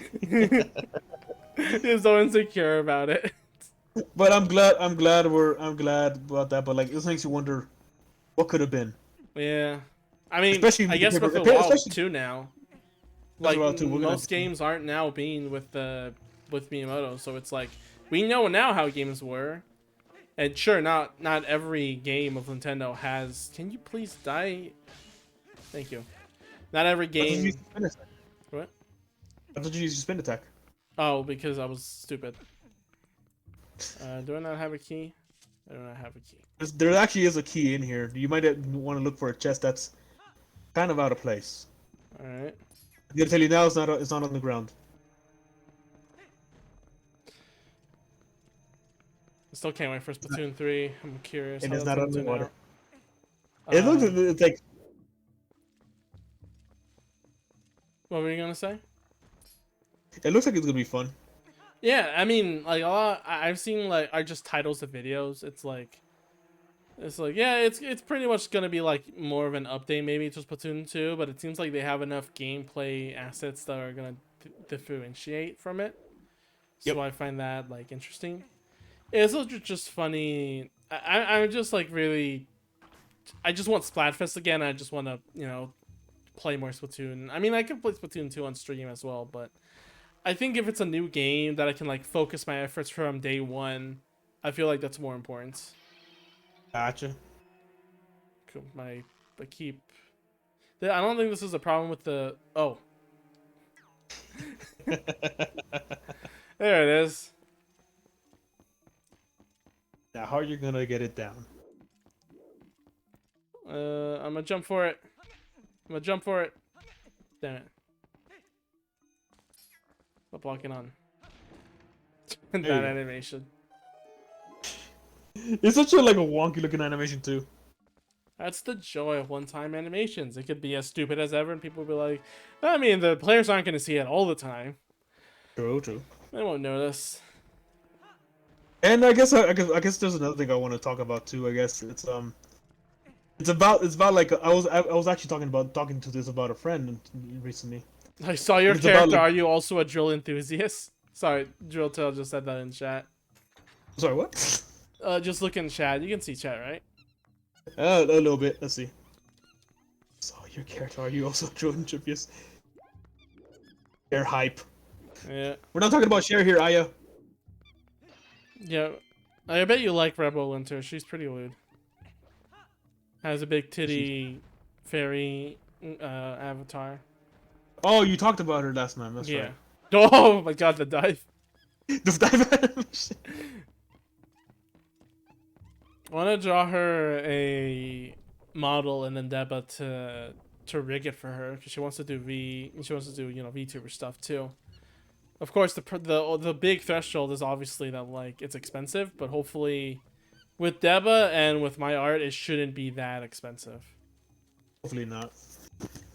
so insecure about it. But I'm glad about that. But like, it just makes you wonder what could have been. Yeah, I mean, especially I guess with the Wild 2 now. Like most games aren't now being with Miyamoto, so it's like we know now how games were, and sure, not every game of Nintendo has. Can you please die? Thank you. Not every game. What? I thought you used spin attack. Oh, because I was stupid. Do I not have a key? I do not have a key. There actually is a key in here. You might want to look for a chest that's kind of out of place. All right. I'm gonna tell you now, it's not on the ground. I still can't wait for Splatoon 3. I'm curious. And it's not on the water. It looks it's like. What were you gonna say? It looks like it's gonna be fun. Yeah, I mean, like I've seen like just titles of videos. It's like yeah, it's pretty much gonna be like more of an update maybe to Splatoon 2, but it seems like they have enough gameplay assets that are gonna differentiate from it. So I find that like interesting. It's also just funny. I'm just like really. I just want Splatfest again. I just want to play more Splatoon. I mean, I can play Splatoon 2 on stream as well, but I think if it's a new game that I can like focus my efforts from day one, I feel like that's more important. Gotcha. Cool. I keep. I don't think this is a problem with the. Oh. There it is. Now, how are you gonna get it down? I'm gonna jump for it. Damn it. Stop walking on. That animation. It's such a like a wonky looking animation too. That's the joy of one-time animations. It could be as stupid as ever, and people will be like, I mean, the players aren't going to see it all the time. True. They won't notice. And I guess there's another thing I want to talk about too. I guess it's about like I was actually talking to this about a friend recently. I saw your character. Are you also a drill enthusiast? Sorry, Drill Tail just said that in chat. Sorry, what? Just look in chat. You can see chat, right? A little bit. Let's see. So your character, are you also Jordan Trippius? Share hype. Yeah. We're not talking about Cher here, Aya. Yeah. I bet you like Rebel Winter. She's pretty lewd. Has a big titty fairy avatar. Oh, you talked about her last time. That's Yeah. right. Oh my god, the dive. The dive animation. I want to draw her a model and then Deba to rig it for her because she wants to do VTuber stuff too. Of course, the big threshold is obviously that like it's expensive, but hopefully with Deba and with my art, it shouldn't be that expensive. Hopefully not.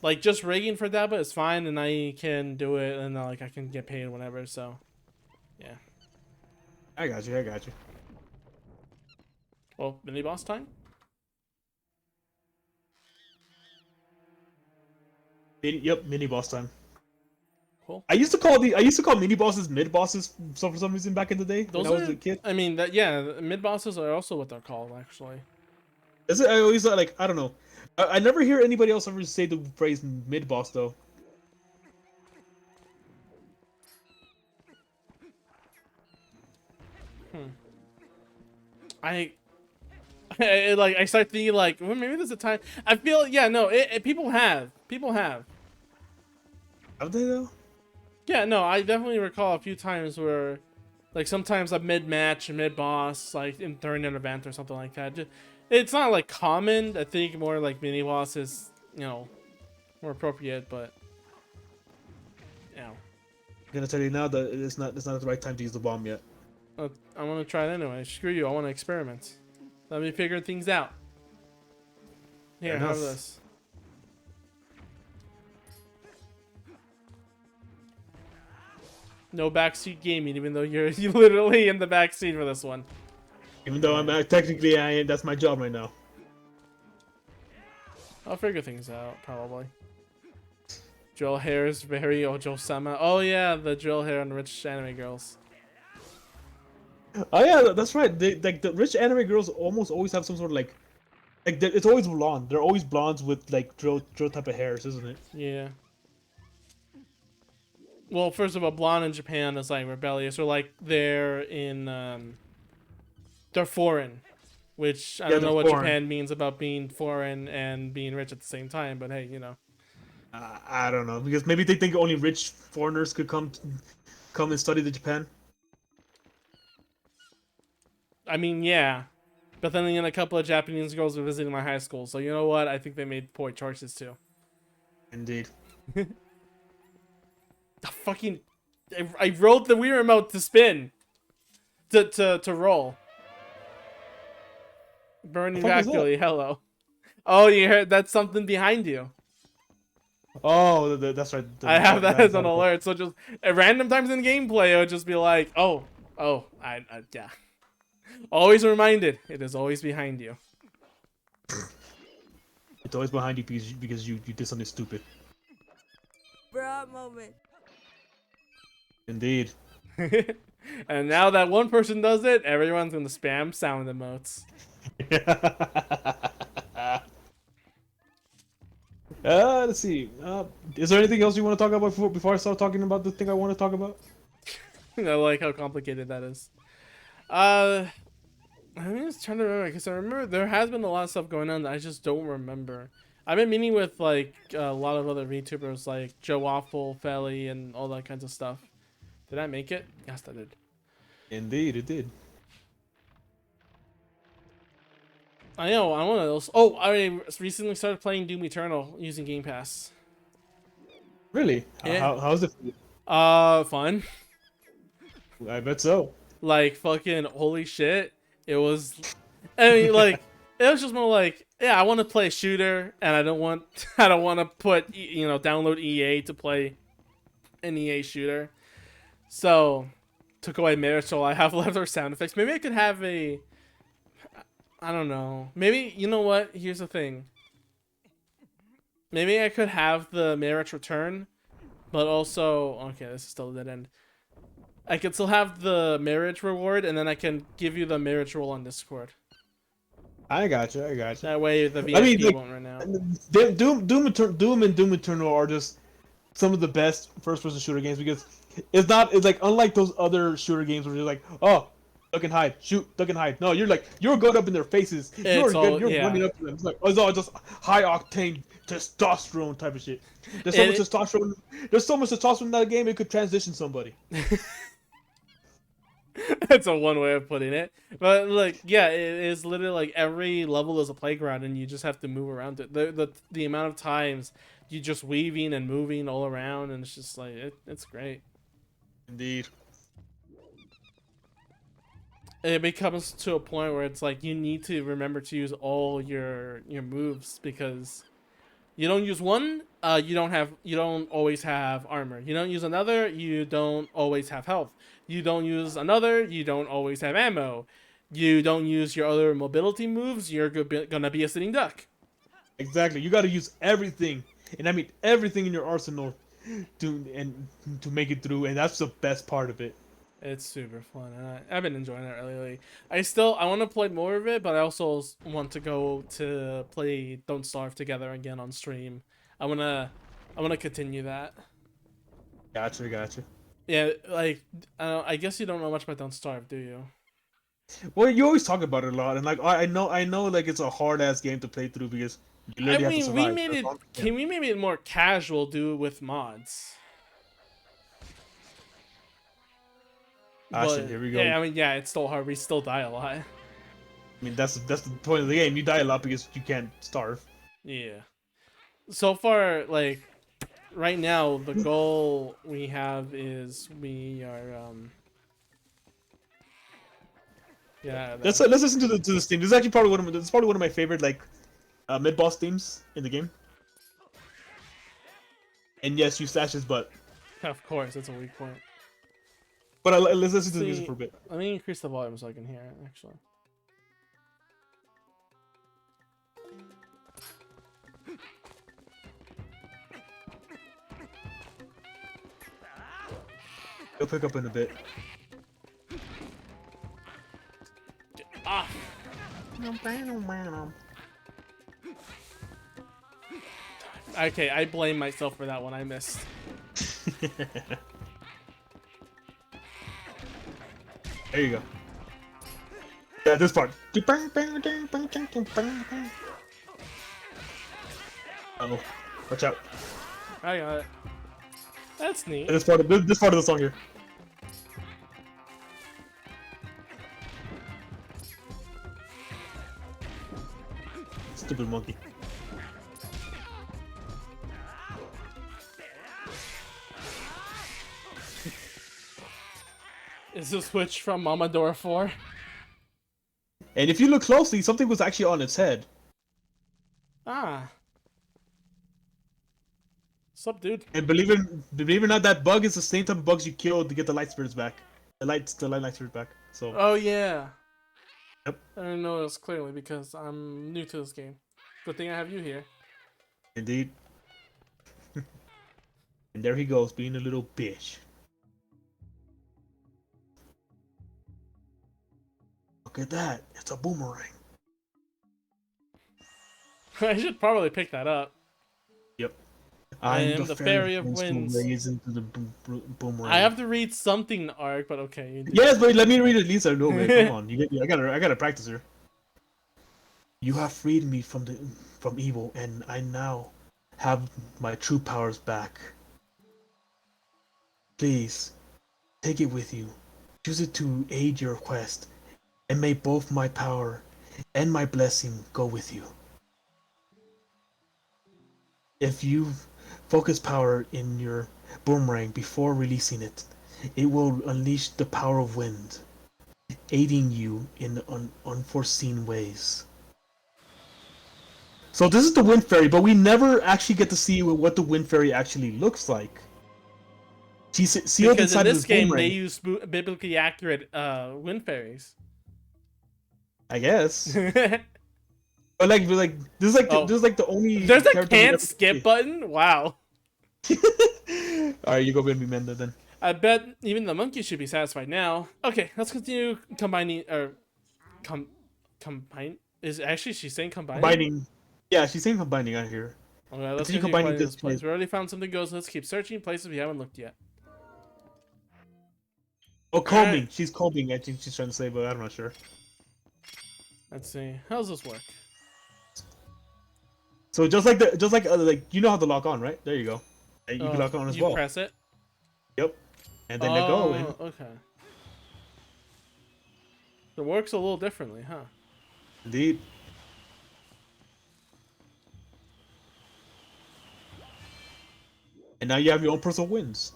Like just rigging for Deba is fine, and I can do it, and like I can get paid whenever. So, yeah. I got you. I got you. Well, mini boss time. Yep, mini boss time. Cool. I used to call mini bosses mid bosses for some reason back in the day when I was a kid. I mean that yeah, mid bosses are also what they're called actually. Is it? I always like I don't know. I never hear anybody else ever say the phrase mid boss though. I start thinking like, well, maybe there's a time. I feel people have. Have they though? Yeah, no, I definitely recall a few times where, like, sometimes a mid-match, mid-boss, like, during an event or something like that. It's not, like, common. I think more, like, mini-boss is, more appropriate, but, I'm gonna tell you now that it's not the right time to use the bomb yet. I want to try it anyway. Screw you, I want to experiment. Let me figure things out. Here, have this. No backseat gaming, even though you're literally in the backseat for this one. Even though I'm technically that's my job right now. I'll figure things out, probably. Drill hair is very Ojo-sama. Oh yeah, the drill hair on rich anime girls. Oh yeah, that's right. Like the rich anime girls almost always have some sort of like it's always blonde. They're always blondes with like drill type of hairs, isn't it? Yeah. Well, first of all, blonde in Japan is like rebellious, or like they're foreign, which I don't know what Japan means about being foreign and being rich at the same time. But hey, I don't know, because maybe they think only rich foreigners could come and study the Japan. I mean, yeah, but then again, a couple of Japanese girls were visiting my high school, so you know what? I think they made poor choices too. Indeed. I wrote the Wii remote to spin, to roll. Burning Vacuously, hello. Oh, you heard that's something behind you. Oh, that's right. I have that as an alert, so just at random times in gameplay, it would just be like, yeah. Always reminded, it is always behind you. It's always behind you because you did something stupid. Bruh moment. Indeed. And now that one person does it, everyone's gonna spam sound emotes. Let's see. Is there anything else you want to talk about before I start talking about the thing I want to talk about? I like how complicated that is. I'm just trying to remember, because I remember there has been a lot of stuff going on that I just don't remember. I've been meeting with like a lot of other VTubers like Joe Waffle, Felly, and all that kinds of stuff. Did I make it? Yes, I did. Indeed, it did. I know, I'm one of those. Oh, I recently started playing Doom Eternal using Game Pass. Really? Yeah. How's it? Fun. I bet so. Like, fucking holy shit. It was, I mean, like, it was just more like, yeah, I want to play a shooter, and I don't want to put, download EA to play an EA shooter. So, took away Marital. I have leftover sound effects. Maybe I could have I don't know. Maybe, you know what? Here's the thing. Maybe I could have the Marriage Return, but also, okay, this is still a dead end. I can still have the marriage reward, and then I can give you the marriage roll on Discord. I got you. I got you. That way the VIP I mean, like, won't run out. Doom and Doom Eternal are just some of the best first-person shooter games because it's like unlike those other shooter games where you're like, oh, duck and hide, shoot, duck and hide. No, you're going up in their faces. You're running up to them. It's like it's all just high octane testosterone type of shit. There's so much testosterone. There's so much testosterone in that game it could transition somebody. That's a one way of putting it. But like, yeah, it is literally like every level is a playground, and you just have to move around it. The amount of times you just weaving and moving all around, and it's just like it's great. Indeed. It becomes to a point where it's like you need to remember to use all your moves because you don't use one, you don't always have armor. You don't use another, you don't always have health. You don't use another, you don't always have ammo. You don't use your other mobility moves, you're gonna be a sitting duck. Exactly. You got to use everything, and I mean everything in your arsenal to make it through, and that's the best part of it. It's super fun. I've been enjoying it really. I want to play more of it, but I also want to go to play Don't Starve together again on stream. I wanna continue that. Gotcha. Yeah, like I guess you don't know much about Don't Starve, do you? Well, you always talk about it a lot, and like I know, like it's a hard ass game to play through because you literally have to survive. We made it more casual, do it with mods. Shit, here we go. Yeah, I mean, yeah, it's still hard. We still die a lot. I mean, that's the point of the game. You die a lot because you can't starve. Yeah. So far, like, right now, the goal we have is we are, yeah. Let's listen to this theme. This is actually probably one of my favorite, like, mid-boss themes in the game. And yes, you slash his butt. Of course, that's a weak point. But let's listen to the music for a bit. Let me increase the volume so I can hear it, actually. It'll pick up in a bit. Ah! Okay, I blame myself for that one. I missed. There you go. Yeah, this part. Uh-oh. Watch out. I got it. That's neat. This part of the song here. Stupid monkey. Is this switch from Mamadora 4? And if you look closely, something was actually on its head. Ah. Sup, dude? And believe it or not, that bug is the same type of bugs you killed to get the light spirits back. The light spirits back. So. Oh yeah. Yep. I didn't know this clearly because I'm new to this game. Good thing I have you here. Indeed. And there he goes, being a little bitch. Look at that. It's a boomerang. I should probably pick that up. Yep. I am the fairy of winds. Into the boomerang. I have to read something in the arc, but okay. Yes, but let me read it at least. I know, man. Come on, I gotta practice here. You have freed me from evil, and I now have my true powers back. Please, take it with you. Use it to aid your quest, and may both my power and my blessing go with you. If you focus power in your boomerang before releasing it, it will unleash the power of wind, aiding you in unforeseen ways. So this is the Wind Fairy, but we never actually get to see what the Wind Fairy actually looks like. She's sealed because inside in this game boomerang. they use biblically accurate wind fairies. I guess. But like this is like the only. There's a can't skip button. Wow. All right, you go with me, Menda. Then I bet even the monkey should be satisfied now. Okay, let's continue combining or combine. Is actually she's saying combining? Combining. Yeah, she's saying combining out here. Okay, let's Continue continue combining combining this this place. We already found something good, so let's keep searching places we haven't looked yet. Oh, combing. Alright. She's combing. I think she's trying to say, but I'm not sure. Let's see. How does this work? So just like you know how to lock on, right? There you go. And you can lock on as well. You press it. Yep. And then let go. And Okay. It works a little differently, huh? indeed. And now you have your own personal wins.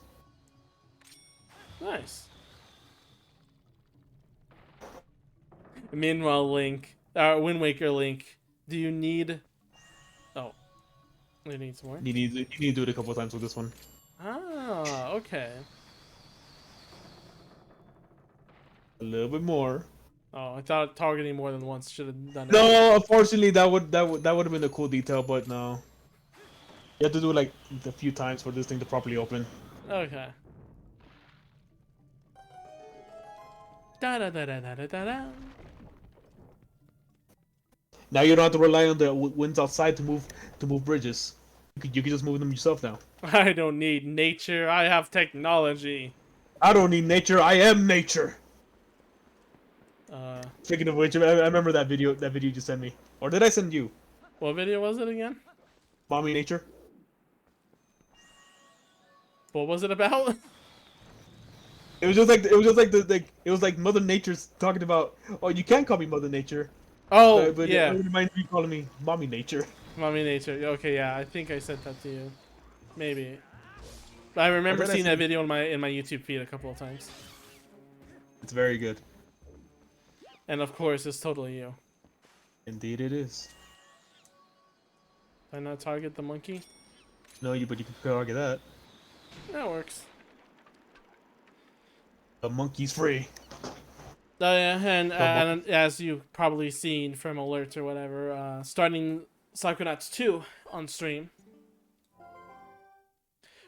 Nice. Meanwhile, Link, Wind Waker Link, do you need? Oh, you need some more. You need to do it a couple of times with this one. Ah, okay. A little bit more. Oh, I thought targeting more than once should have done it. No, unfortunately, that would have been a cool detail, but no. You have to do it like a few times for this thing to properly open. Okay. Da da da da da da da da. Now you don't have to rely on the winds outside to move bridges. You can just move them yourself now. I don't need nature. I have technology. I don't need nature. I am nature. Uh, Speaking of which, I remember that video. That video you just sent me, or did I send you? what video was it again? Mommy nature. What was it about? It was like Mother Nature's talking about. Oh, you can call me Mother Nature. Oh, But yeah. it reminds me calling me Mommy Nature. Mommy Nature. Okay, yeah, I think I sent that to you. Maybe. I remember seeing that video in my YouTube feed a couple of times. It's very good. And of course, it's totally you. Indeed, it is. Did I not target the monkey? No, but you can target that. That works. The monkey's free. Oh yeah, and as you've probably seen from alerts or whatever, starting Psychonauts 2 on stream.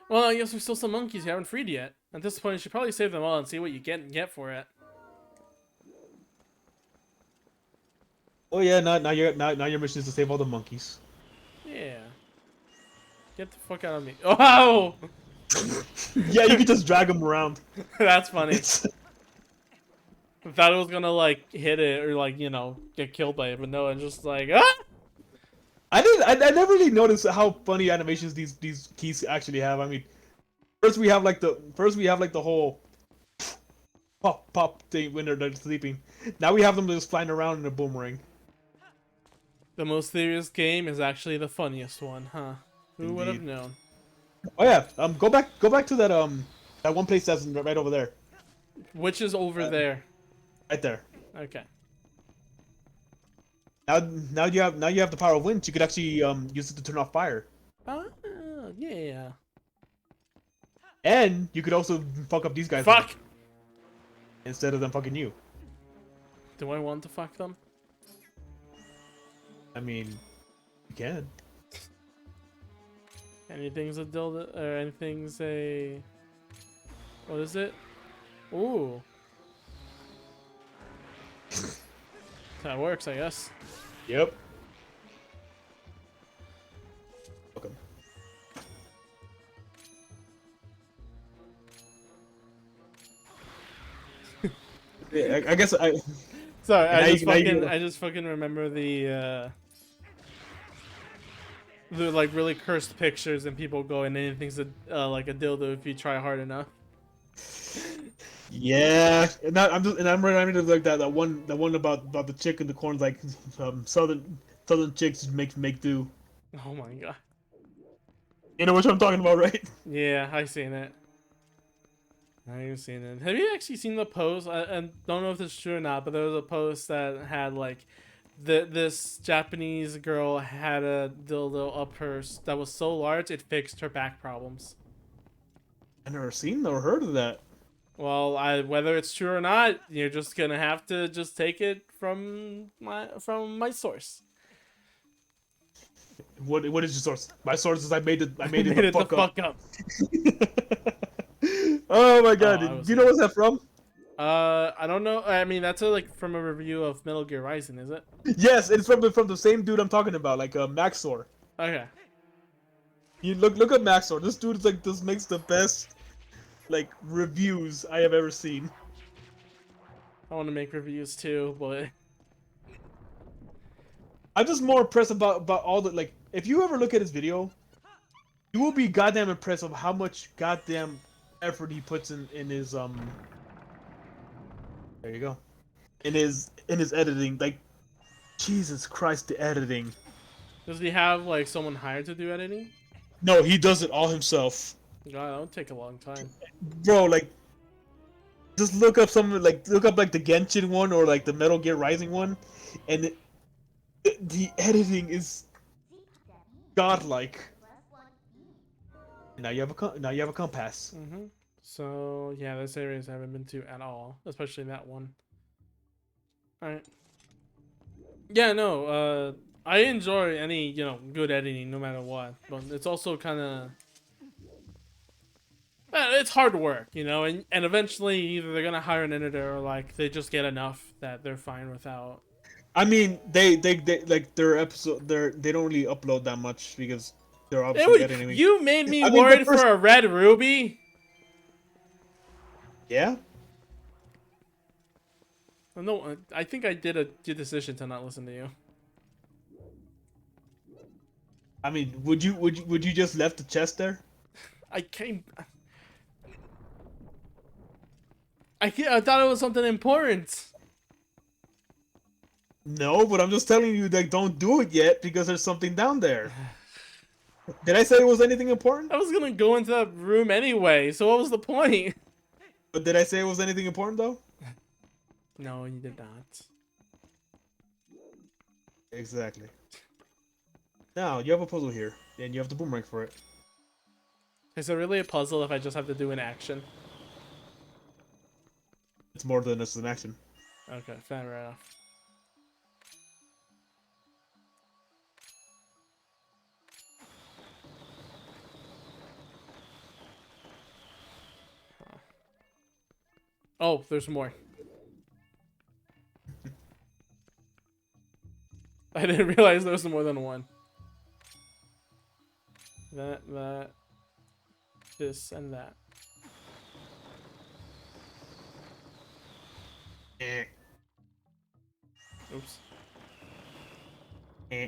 Well, I guess there's still some monkeys you haven't freed yet. At this point, you should probably save them all and see what you get for it. Oh yeah, now your mission is to save all the monkeys. Yeah. Get the fuck out of me. Oh! Yeah, you can just drag them around. That's funny. I thought it was gonna like hit it or like, you know, get killed by it, but no, it's just like I never really noticed how funny animations these keys actually have. I mean, first we have like the whole pop thing when they're sleeping. Now we have them just flying around in a boomerang. The most serious game is actually the funniest one, huh? Who would have Indeed. known? Oh yeah, go back to that one place that's right over there. Which is over there. Right there. Okay. Now you have the power of wind. You could actually use it to turn off fire. Yeah. And you could also fuck up these guys. Fuck! Instead of them fucking you. Do I want to fuck them? I mean, you can. Anything's a dildo, or anything's a... What is it? Ooh. That works, I guess. Yep. Okay. Yeah, I guess I. Sorry, And I just fucking remember the like really cursed pictures and people going anything's a like a dildo if you try hard enough. Yeah, and I'm reminded of like that one about the chick in the corn, like southern chicks make do. Oh my god. You know what I'm talking about, right? Yeah, I seen it. I've seen it. Have you actually seen the post? I don't know if it's true or not, but there was a post that had like this Japanese girl had a dildo up hers that was so large it fixed her back problems. I never seen or heard of that. Well, whether it's true or not, you're just gonna have to just take it from my source. What is your source? My source is I made it Made the it fuck the up. fuck up. Oh my god! I was Do you know what's that from? I don't know. I mean, that's like from a review of Metal Gear Rising, is it? Yes, it's from the same dude I'm talking about, like Maxor. Okay. You look at Maxor. This dude's like this makes the best like reviews I have ever seen. I want to make reviews too, but I'm just more impressed about all the like. If you ever look at his video, you will be goddamn impressed of how much goddamn effort he puts in his There you go. In his editing, like Jesus Christ, the editing. does he have like someone hired to do editing? No, he does it all himself, God, that would take a long time. bro. Like, just look up like the Genshin one or like the Metal Gear Rising one, and the editing is godlike. Now you have a compass. Mm-hmm. So yeah, this areas I haven't been to at all, especially that one. All right. Yeah, no. I enjoy any good editing, no matter what. But it's also kind of it's hard work, and eventually either they're gonna hire an editor or like they just get enough that they're fine without. I mean, they like their episode. They don't really upload that much because they're obviously editing. You made me I mean, worried for a red ruby. Yeah. No, I think I did a good decision to not listen to you. I mean, would you just left the chest there? I thought it was something important. No, but I'm just telling you, like, don't do it yet because there's something down there. Did I say it was anything important? I was gonna go into that room anyway, so what was the point? But did I say it was anything important though? No, you did not. Exactly. Now you have a puzzle here, and you have the boomerang for it. Is it really a puzzle if I just have to do an action? It's more than just an action. Okay, fair enough. Oh, there's more. I didn't realize there was more than one. That, this, and that. Eh. Oops. Eh.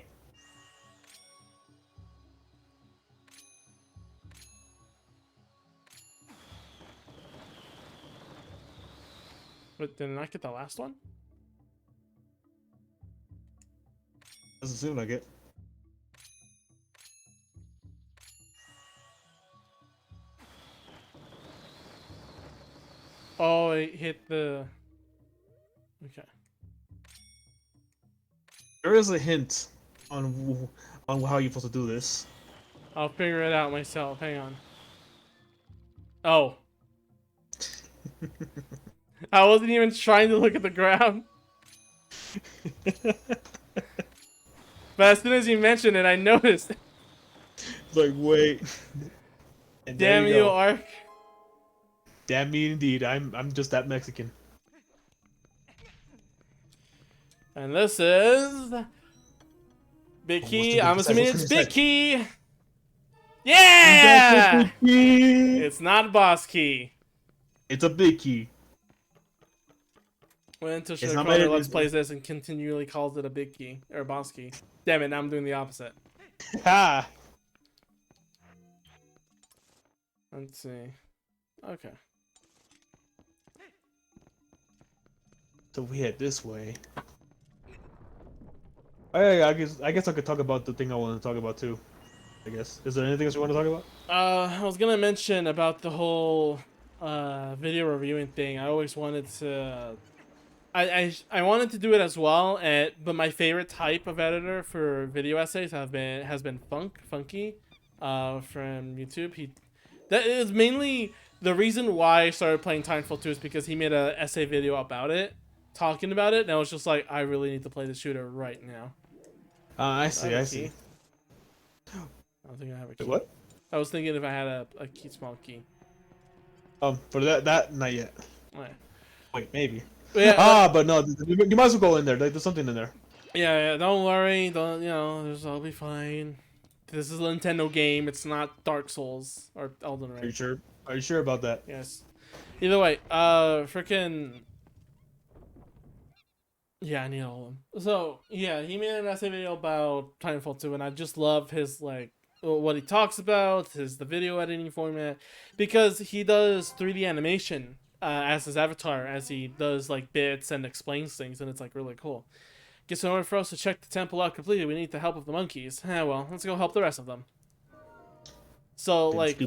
But did I not get the last one? Doesn't seem like it. Oh, I hit the... Okay. There is a hint on how you're supposed to do this. I'll figure it out myself. Hang on. Oh. I wasn't even trying to look at the ground. But as soon as you mentioned it, I noticed. Like, wait. And there Damn you, go. Ark. Damn me indeed. I'm just that Mexican. And this is... Big Key. I'm assuming it's Big Key. Yeah! It's not Boss Key. It's a big key. When It's not my- Let's plays this and continually calls it a Big Key. Or a Boss Key. Damn it, now I'm doing the opposite. Ha! Let's see. Okay. So we head this way. I guess I could talk about the thing I want to talk about too. I guess. Is there anything else you want to talk about? I was gonna mention about the whole video reviewing thing. I always wanted to. I wanted to do it as well, but my favorite type of editor for video essays has been Funky, from YouTube. That is mainly the reason why I started playing Titanfall 2 is because he made a essay video about it, talking about it, and I was just like, I really need to play the shooter right now. I see. I see. I don't think I have a key. Wait, what? I was thinking if I had a small key. For that not yet. Right. Wait, maybe. Yeah, But no, you might as well go in there. Like, there's something in there. yeah. Don't worry. Don't I'll be fine. This is a Nintendo game. It's not Dark Souls or Elden Are you Ring. sure? Are you sure about that? Yes. Either way, freaking. Yeah, I need all of them. So yeah, he made an essay video about Titanfall 2, and I just love his like what he talks about, the video editing format, because he does 3D animation as his avatar, as he does like bits and explains things, and it's like really cool. Guess in order for us to check the temple out completely, we need the help of the monkeys. Well, let's go help the rest of them. So like,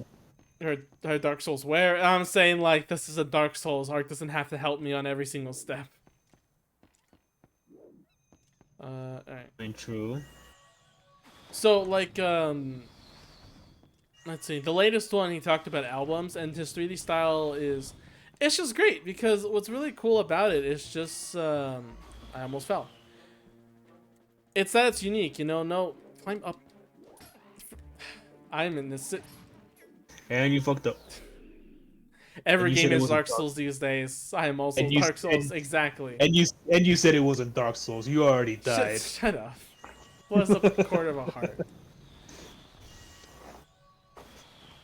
her Dark Souls where I'm saying like this is a Dark Souls. Ark doesn't have to help me on every single step. Alright. Ain't true. So like let's see. The latest one he talked about albums, and his 3D style it's just great because what's really cool about it is just I almost fell. It's that it's unique, no climb up. I'm in this And you fucked up. every And you game said it is wasn't Dark Souls these days. I am also And you- Dark Souls, and- exactly. And you said it wasn't Dark Souls. You already died. Shut up. What's a quarter of a heart?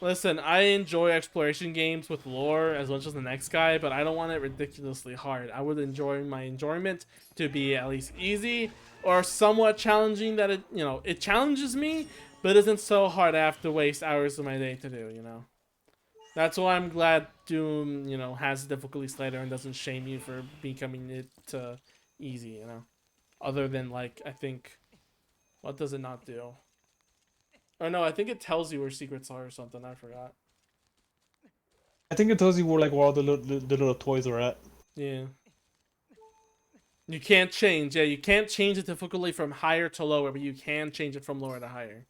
Listen, I enjoy exploration games with lore as much as the next guy, but I don't want it ridiculously hard. I would enjoy my enjoyment to be at least easy or somewhat challenging, that it challenges me, but isn't so hard I have to waste hours of my day to do, That's why I'm glad Doom, has a difficulty slider and doesn't shame you for becoming it easy, Other than, like, I think, what does it not do? Or no, I think it tells you where secrets are or something. I forgot. I think it tells you where all the little toys are at. Yeah. You can't change. Yeah, you can't change the difficulty from higher to lower, but you can change it from lower to higher.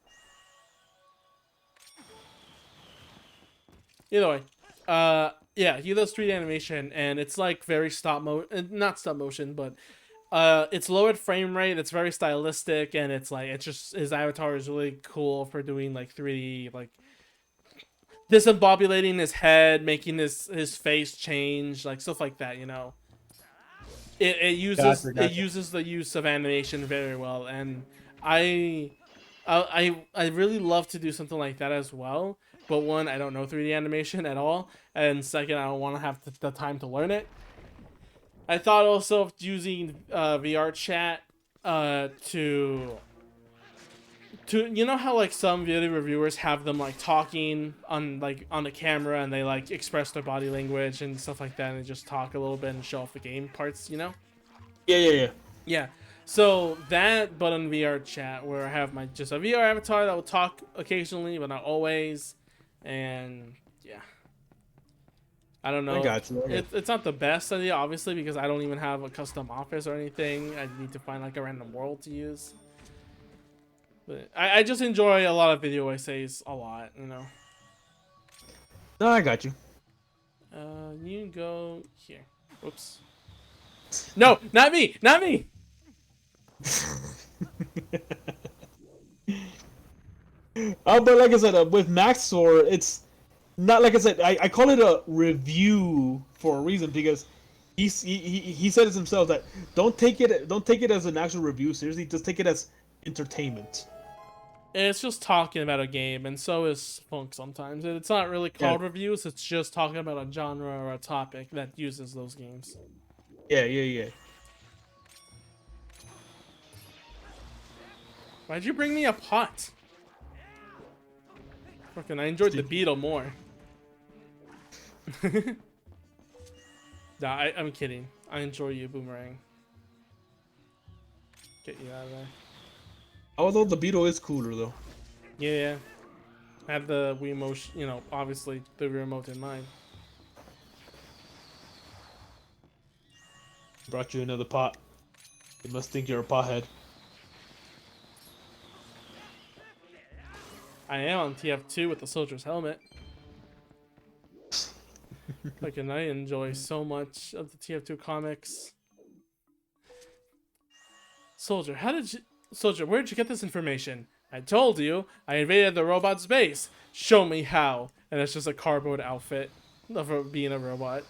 Either way, yeah, he does 3D animation, and it's like very not stop motion, but it's lowered frame rate. It's very stylistic, and it's just his avatar is really cool for doing like 3D, like disembobulating his head, making his face change, like stuff like that. It uses the use of animation very well, and I really love to do something like that as well. But one, I don't know 3D animation at all, and second, I don't want to have the time to learn it. I thought also of using VR chat to how like some video reviewers have them like talking on the camera, and they like express their body language and stuff like that, and they just talk a little bit and show off the game parts, Yeah. So that, but on VR chat, where I have just a VR avatar that will talk occasionally, but not always, and yeah. I don't know. I got you. It's not the best idea, obviously, because I don't even have a custom office or anything. I need to find like a random world to use. But I just enjoy a lot of video essays a lot, No, I got you. You can go here. Whoops. No, not me! Not me! But like I said, with Maxor, it's not like I said. I call it a review for a reason, because he said it himself that don't take it as an actual review seriously. Just take it as entertainment. It's just talking about a game, and so is Funk sometimes. It's not really called reviews. It's just talking about a genre or a topic that uses those games. Yeah. Why'd you bring me a pot? Fucking, I enjoyed the beetle more. Nah, I'm kidding. I enjoy you, Boomerang. Get you out of there. Although the beetle is cooler though. Yeah. I have the Wii motion, obviously the remote in mind. Brought you another pot. You must think you're a pothead. I am on TF2 with the soldier's helmet. Fucking, I enjoy so much of the TF2 comics. Soldier, where'd you get this information? I told you, I invaded the robot's base. Show me how. And it's just a cardboard outfit. Not for being a robot.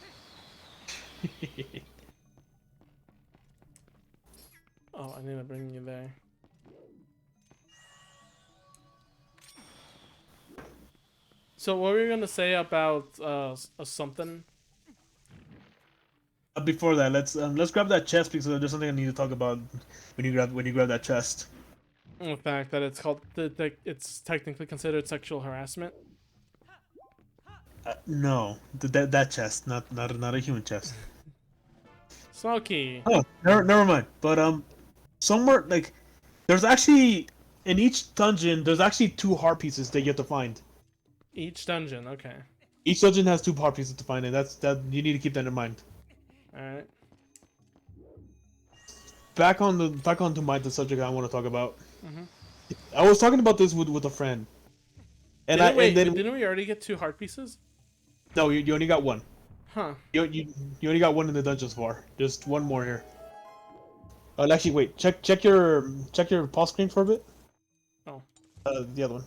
Oh, I need to bring you there. So what were you gonna say about something? Before that, let's grab that chest because there's something I need to talk about when you grab that chest. The fact that it's called it's technically considered sexual harassment. No, that chest, not a human chest. Smokey. Oh, never mind. But somewhere like there's actually in each dungeon there's actually 2 heart pieces that you have to find. Each dungeon, okay. Each dungeon has 2 heart pieces to find, and that you need to keep that in mind. All right. Back on the subject I want to talk about. Mm-hmm. I was talking about this with a friend, and Didn't we already get 2 heart pieces? no, you only got 1. Huh. You only got 1 in the dungeon so far. Just 1 more here. Actually, wait. Check your pause screen for a bit. Oh. The other one.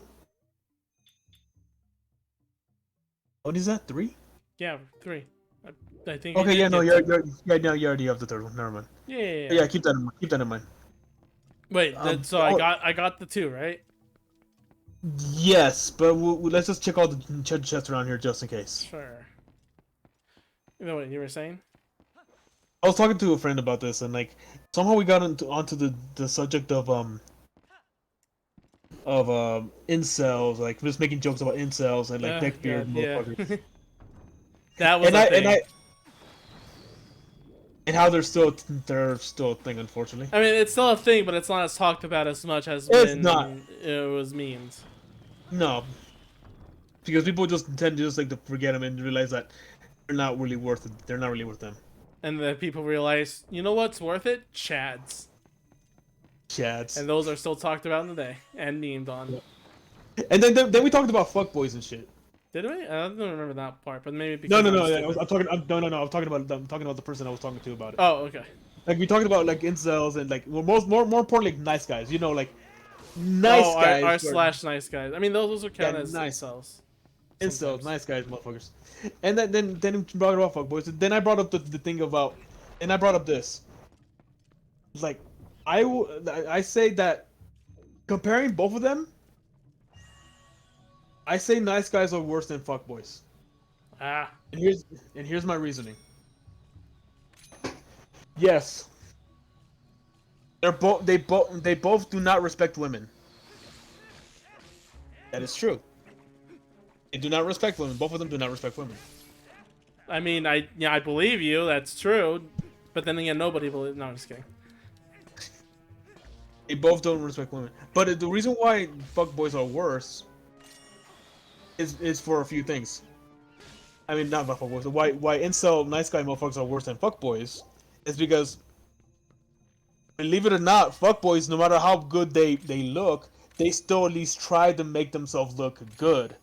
What is that? 3? Yeah, 3. I think. Okay, you yeah, did no, get no, you already have the 3rd one. Never mind. Yeah. Yeah, keep that in mind. Keep that in mind. Wait, so I got the 2, right? Yes, but let's just check all the chests around here just in case. Sure. You know what you were saying? I was talking to a friend about this, and like somehow we got onto the subject of incels, like just making jokes about incels and like neckbeard motherfuckers. Yeah. That was and how they're still a thing, unfortunately. I mean, it's still a thing, but it's not as talked about as much as It's when not. it was memes. No, because people just tend to just like to forget them and realize that they're not really worth it. They're not really worth them. And then people realize, you know what's worth it? Chads. Chads. And those are still talked about in the day and memed on. Yeah. And then we talked about fuckboys and shit. Did we? I don't remember that part, but maybe No. because I'm talking about the person I was talking to about it. Oh, okay. Like we talked about like incels and like more importantly like nice guys. You know, like nice guys. R slash nice guys. I mean, those are counted as nice. incels. Incels, nice guys, motherfuckers. And then we brought it up fuckboys. Then I brought up the thing about, and I brought up this. Like, I say that comparing both of them, I say nice guys are worse than fuckboys. Ah. And here's my reasoning. Yes. They both do not respect women. That is true. They do not respect women. Both of them do not respect women. I mean, I believe you. That's true. But then again, nobody believes. No, I'm just kidding. They both don't respect women. But the reason why fuckboys are worse is for a few things. I mean, not fuckboys. Why incel nice guy motherfuckers are worse than fuckboys is because, believe it or not, fuckboys, no matter how good they look, they still at least try to make themselves look good.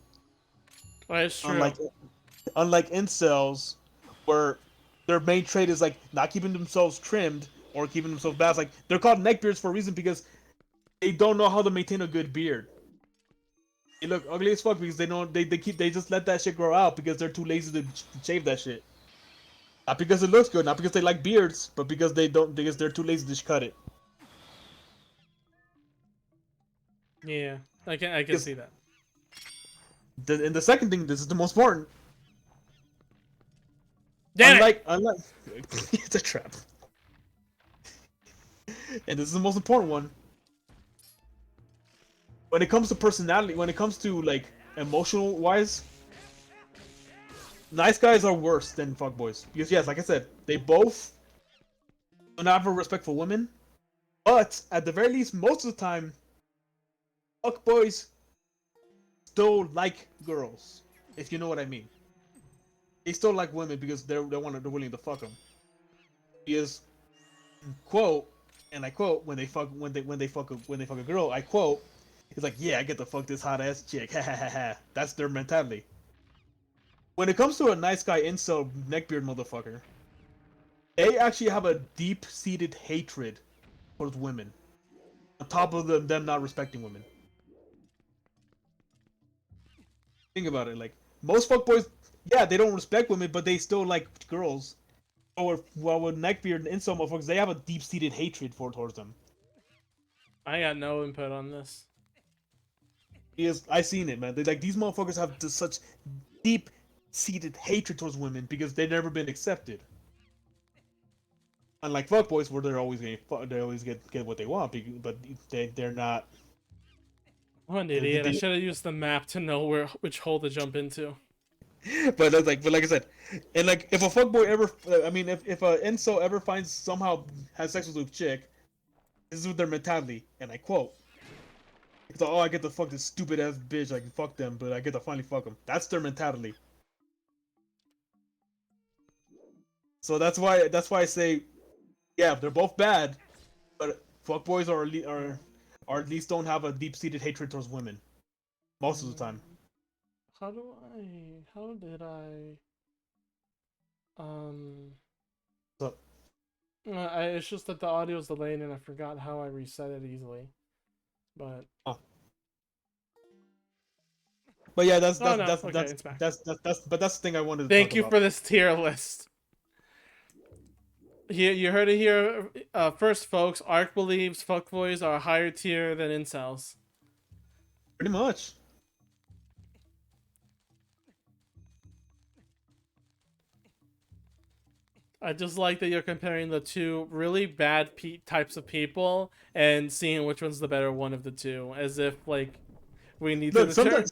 Well, that's true. Unlike incels, where their main trait is like not keeping themselves trimmed or keeping themselves balanced. Like they're called neckbeards for a reason because they don't know how to maintain a good beard. They look ugly as fuck because they just let that shit grow out because they're too lazy to shave that shit. Not because it looks good, not because they like beards, but because they're too lazy to cut it. Yeah, I can see that. And the second thing, this is the most important. Damn Unlike it's a trap. And this is the most important one. When it comes to personality, when it comes to like emotional wise, nice guys are worse than fuckboys. Because yes, like I said, they both do not have a respect for women. But at the very least, most of the time, fuckboys still like girls, if you know what I mean. They still like women because they're willing to fuck them. Because quote, and I quote, when they fuck a girl, I quote, it's like, yeah, I get to fuck this hot ass chick, ha ha ha ha. That's their mentality. When it comes to a nice guy incel neckbeard motherfucker, they actually have a deep-seated hatred towards women, on top of them not respecting women. Think about it, like most fuckboys yeah, they don't respect women, but they still like girls. Or well, with neckbeard and incel motherfuckers, they have a deep-seated hatred towards them. I got no input on this. I seen it, man. Like these motherfuckers have just such deep-seated hatred towards women because they've never been accepted. Unlike fuckboys, where they always get what they want, but they're not. I'm an idiot. I should have used the map to know which hole to jump into. But like I said, and like if a fuckboy ever, I mean, if a incel ever has sex with a chick, this is their mentality, and I quote. It's like, oh, I get to fuck this stupid ass bitch. I can fuck them, but I get to finally fuck them. That's their mentality. So that's why I say, yeah, they're both bad, but fuckboys are at least don't have a deep seated hatred towards women, most of the time. How did I? So, It's just that the audio's delayed and I forgot how I reset it easily. But. oh. But yeah, that's but that's the thing I wanted to Thank talk you about. for this tier list. You heard it here first, folks. Ark believes fuckboys are higher tier than incels. Pretty much. I just like that you're comparing the two really bad types of people and seeing which one's the better one of the two, as if like we need to determine.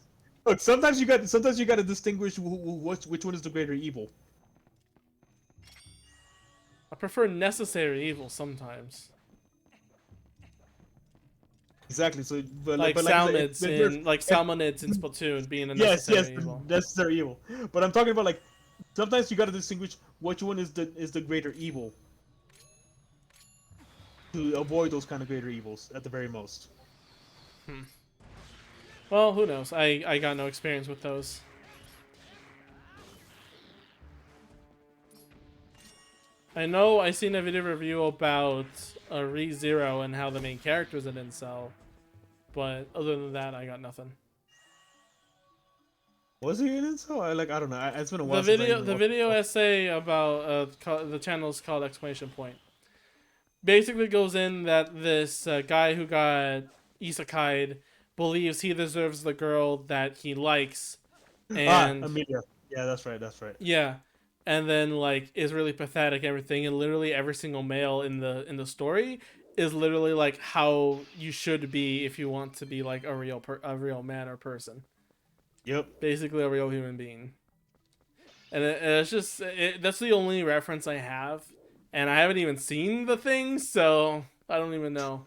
Sometimes you got to distinguish which one is the greater evil. I prefer necessary evil sometimes. Exactly. So, like Salmonids in Splatoon being a necessary evil. Necessary evil. But I'm talking about like sometimes you got to distinguish which one is the greater evil to avoid those kind of greater evils at the very most. Well, who knows? I got no experience with those. I know I seen a video review about ReZero and how the main character is an incel, but other than that, I got nothing. Was he an incel? I don't know. It's been a while. The video essay about the channel is called Exclamation Point. Basically goes in that this guy who got isekai'd believes he deserves the girl that he likes, and Amelia. Yeah, that's right. Yeah. And then like is really pathetic and everything, and literally every single male in the story is literally like how you should be if you want to be like a real man or person. Yep. Basically a real human being. And it's just that's the only reference I have, and I haven't even seen the thing, so I don't even know.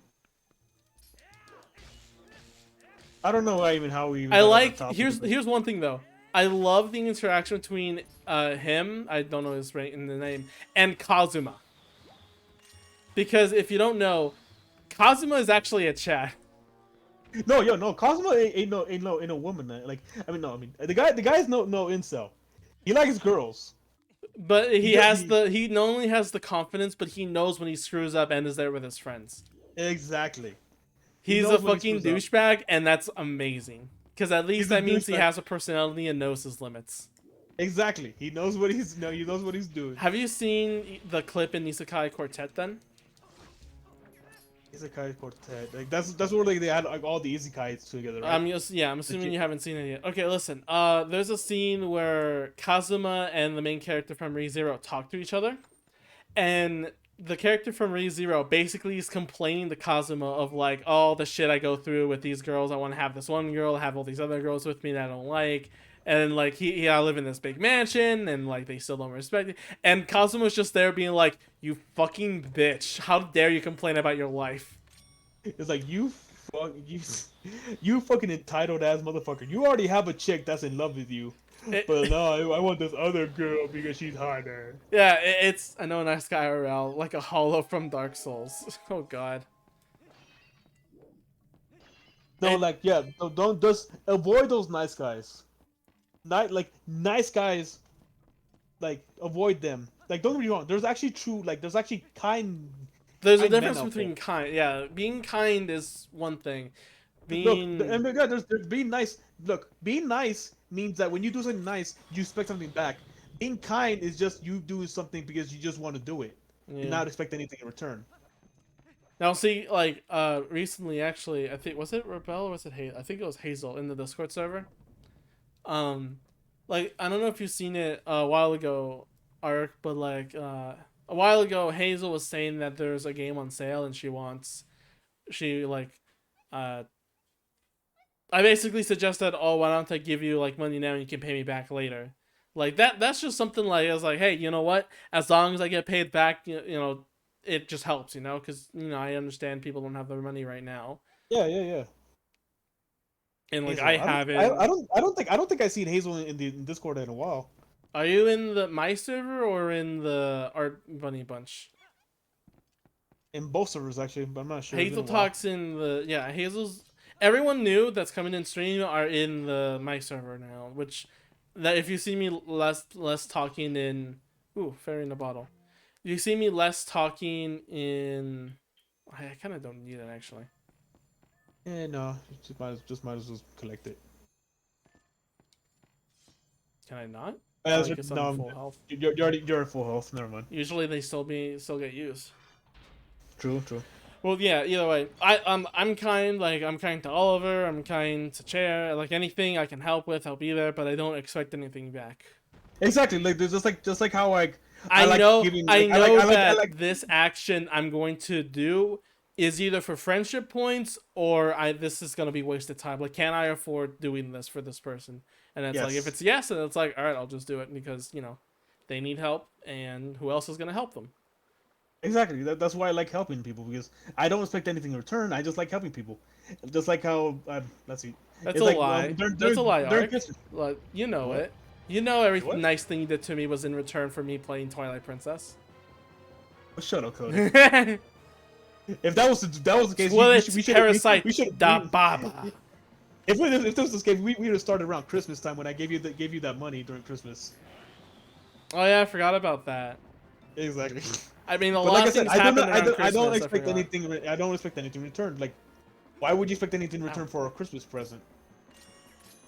I don't know how we. I like here's one thing though. I love the interaction between him, I don't know his right in the name, and Kazuma. Because if you don't know, Kazuma is actually a chat. No, Kazuma ain't no woman. The guy's no incel. He likes girls. But he not only has the confidence, but he knows when he screws up and is there with his friends. Exactly. He's a fucking douchebag, and that's amazing. Because at least that means he has a personality and knows his limits. Exactly. He knows what he's doing. Have you seen the clip in Isekai Quartet then? Isekai Quartet. Like that's where like they had like all the isekais together, right? I'm assuming you haven't seen it yet. Okay, listen. There's a scene where Kazuma and the main character from ReZero talk to each other, and the character from ReZero basically is complaining to Kazuma of like all the shit I go through with these girls. I want to have this one girl, have all these other girls with me that I don't like. And like I live in this big mansion, and like they still don't respect it. And Kazuma's just there being like, "You fucking bitch! How dare you complain about your life?" It's like you fucking entitled ass motherfucker. You already have a chick that's in love with you, but no, I want this other girl because she's harder. Yeah, it's I know a nice guy IRL, like a hollow from Dark Souls. Oh god. No, don't just avoid those nice guys. Nice guys, like avoid them. Like don't get me wrong. There's actually kind. There's a difference between kind. Yeah, being kind is one thing. Being there's being nice. Look, being nice means that when you do something nice, you expect something back. Being kind is just you doing something because you just want to do it and Yeah. not expect anything in return. Now, see, like, recently, actually, I think, was it Rebel or was it Hazel? I think it was Hazel in the Discord server. Like, I don't know if you've seen it a while ago, Ark, but, like, a while ago, Hazel was saying that there's a game on sale and uh, I basically suggested, oh, why don't I give you, like, money now and you can pay me back later. Like, that's just something like, I was like, hey, you know what? As long as I get paid back, you know, it just helps, you know, because, you know, I understand people don't have their money right now. Yeah. And, like, Hazel. I haven't. I don't think I've seen Hazel in the Discord in a while. Are you in the my server or in the Art Bunny bunch? In both servers actually, but I'm not sure. Hazel talks in the Hazel's. Everyone new that's coming in stream are in the my server now. Which, that if you see me less talking in, fairy in a bottle. You see me less talking in. I kind of don't need it actually. Yeah, no, just might as well collect it. Can I not? That's Guess no, I'm full health. you're at full health. Never mind. Usually they still get used. True. Well, yeah. Either way, I'm kind. Like, I'm kind to Oliver. I'm kind to Chair. Like, anything I can help with, I'll be there. But I don't expect anything back. Exactly. Like there's just like how like I know that like this action I'm going to do is either for friendship points or this is gonna be wasted time. Like, can I afford doing this for this person? And it's like, if it's yes, then it's like, all right, I'll just do it because, you know, they need help, and who else is gonna help them? Exactly. That's why I like helping people, because I don't expect anything in return. I just like helping people. Just like how let's see. That's It's a like, lie. during- That's a lie, during Ark. Christmas- Like, you know What? it. You know every What? nice thing you did to me was in return for me playing Twilight Princess. Oh, shut up, Cody. Well, If that was the case, it's Parasite we should da Baba. If this was the case, we would have started around Christmas time when I gave you that money during Christmas. Oh yeah, I forgot about that. Exactly. I mean, a But lot of things happen around Christmas. I don't expect forgot. anything. I don't expect anything in return. Like, why would you expect anything in return for a Christmas present?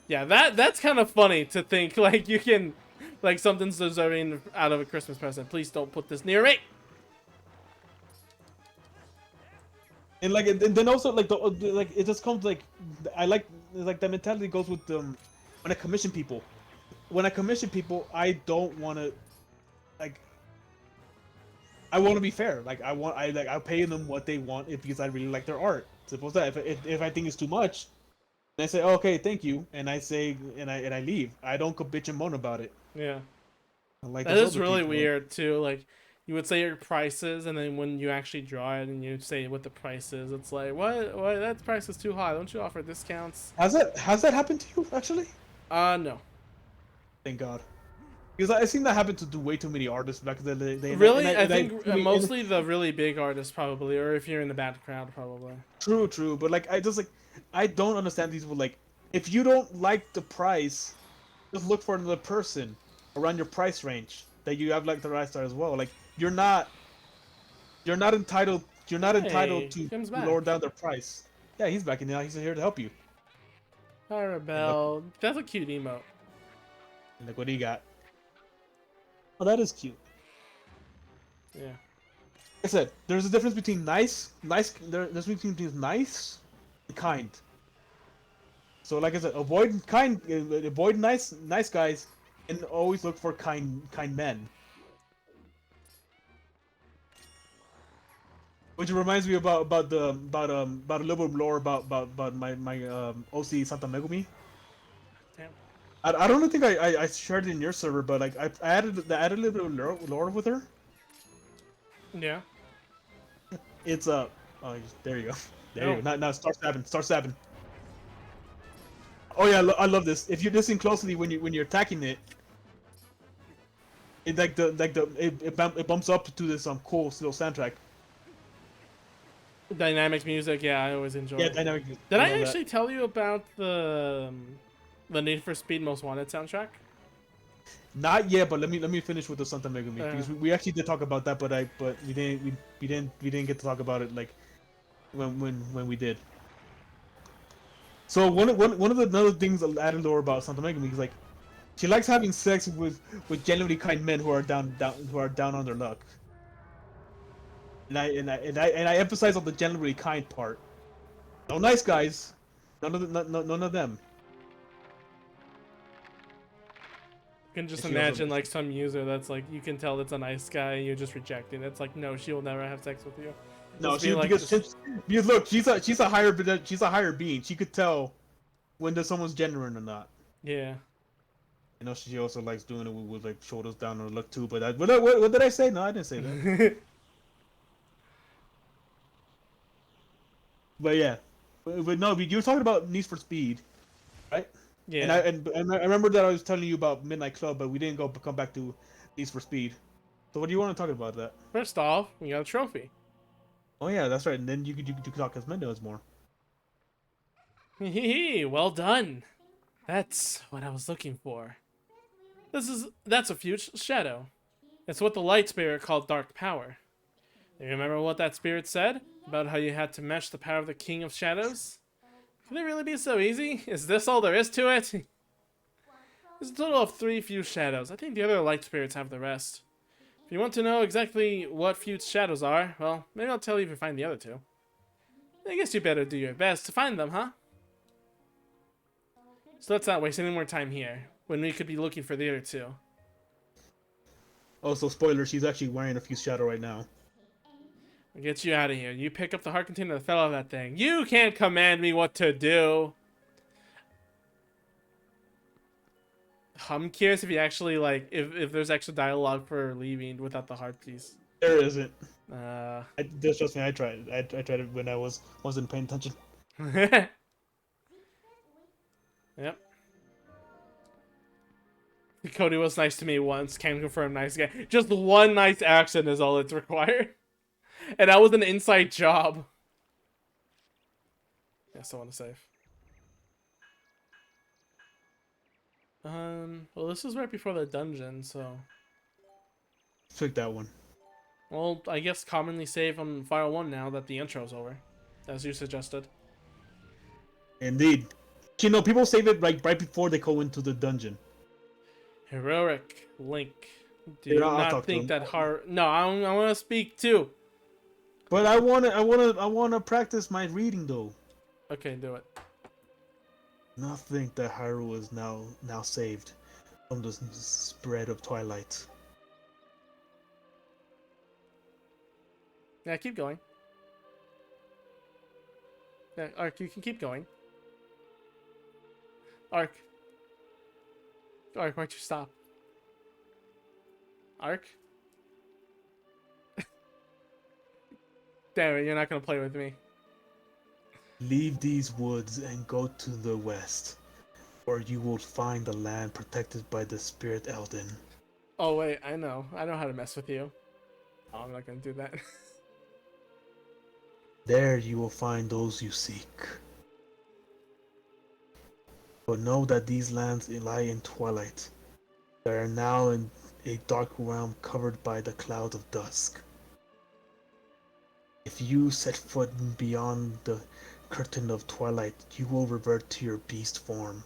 Yeah, that's kind of funny to think, like, you can, like, something's deserving out of a Christmas present. Please don't put this near me. And like, and then also like like it just comes like, I like the mentality goes with when I commission people. When I commission people, I don't want to, like, I want to be fair. Like, I pay them what they want because I really like their art. Suppose that if I think it's too much, then I say, oh, okay, thank you, and I say and I leave. I don't go bitch and moan about it. Yeah. Like, That those is other really people. weird too. Like, you would say your prices, and then when you actually draw it and you say what the price is, it's like, what? That price is too high. Don't you offer discounts? Has that happened to you actually? No. Thank God. Because I've seen that happen to way too many artists back then. Really, I think mostly the really big artists probably, or if you're in the bad crowd, probably. True. But like, I don't understand these people. Like, if you don't like the price, just look for another person around your price range that you have like the right star as well. Like, you're not entitled to comes back. lower down their price. Yeah, he's back in now. He's here to help you. Hi, Rebel. That's a cute emote. And look what he got. Oh, that is cute. Yeah. Like I said, there's a difference between nice. There's a difference between nice and kind. So, like I said, avoid nice guys, and always look for kind men. Which reminds me about a little bit of lore about my OC Santa Megumi. Damn. I don't think I shared it in your server, but like I added a little bit of lore with her. Yeah. It's oh, there you go. There you go. Now start stabbing. Oh yeah, I love this. If you listen closely when you're attacking it, it bumps up to this cool little soundtrack. Dynamic music, yeah, I always enjoy. Yeah, dynamic music. Did I love actually tell you about the Need for Speed Most Wanted soundtrack? Not yet, but let me finish with the Santa Megumi because we actually did talk about that, but we didn't get to talk about it like when we did. So one of the another things added lore about Santa Megami is like she likes having sex with genuinely kind men who are down on their luck. And I emphasize on the genuinely kind part. No nice guys. None of them. You can just And she also imagine like some user that's like you can tell that's a nice guy and you're just rejecting. It's like no, she will never have sex with you. no, Just she be like, because look, she's a higher being. She could tell when there's someone's genuine or not. yeah. You know, she also likes doing it with like shoulders down on her luck too. But what did I say? No, I didn't say that. But yeah, but no, you were talking about Need for Speed, right? Yeah. And I remember that I was telling you about Midnight Club, but we didn't come back to Need for Speed. So what do you want to talk about that? First off, we got a trophy. Oh yeah, that's right. And then you could talk as Mendoz more. Well done. That's what I was looking for. That's a huge shadow. It's what the light spirit called dark power. Do you remember what that spirit said about how you had to mesh the power of the King of Shadows? Can it really be so easy? Is this all there is to it? There's a total of 3 fused shadows. I think the other light spirits have the rest. If you want to know exactly what fused shadows are, well, maybe I'll tell you if you find the other 2. I guess you better do your best to find them, huh? So let's not waste any more time here, when we could be looking for the other 2. Also, spoiler: she's actually wearing a fused shadow right now. I'll get you out of here. You pick up the heart container that fell out of that thing. You can't command me what to do. I'm curious if you actually, like, if there's extra dialogue for leaving without the heart piece. There isn't. Just trust me, I tried. I tried it when I wasn't paying attention. Yep. Cody was nice to me once. Can confirm, nice guy. Just one nice action is all it's required. And that was an inside job. Yeah, still want to save. Well, this is right before the dungeon, so... Pick that one. Well, I guess commonly save on File 1 now that the intro's over. As you suggested. Indeed. You know, people save it right before they go into the dungeon. Heroic Link. Do Yeah, you I'll not talk to think him. that hard? No, I want to speak too. But I wanna practice my reading though. Okay, do it. Not think that Hyrule is now saved from the spread of Twilight. Yeah, keep going. Yeah, Ark, you can keep going. Ark, why'd you stop? Ark? Damn it, you're not gonna play with me. Leave these woods and go to the west, where you will find the land protected by the Spirit Elden. Oh wait, I know how to mess with you. Oh, I'm not gonna do that. There you will find those you seek. But know that these lands lie in twilight. They are now in a dark realm covered by the cloud of dusk. If you set foot beyond the curtain of twilight, you will revert to your beast form.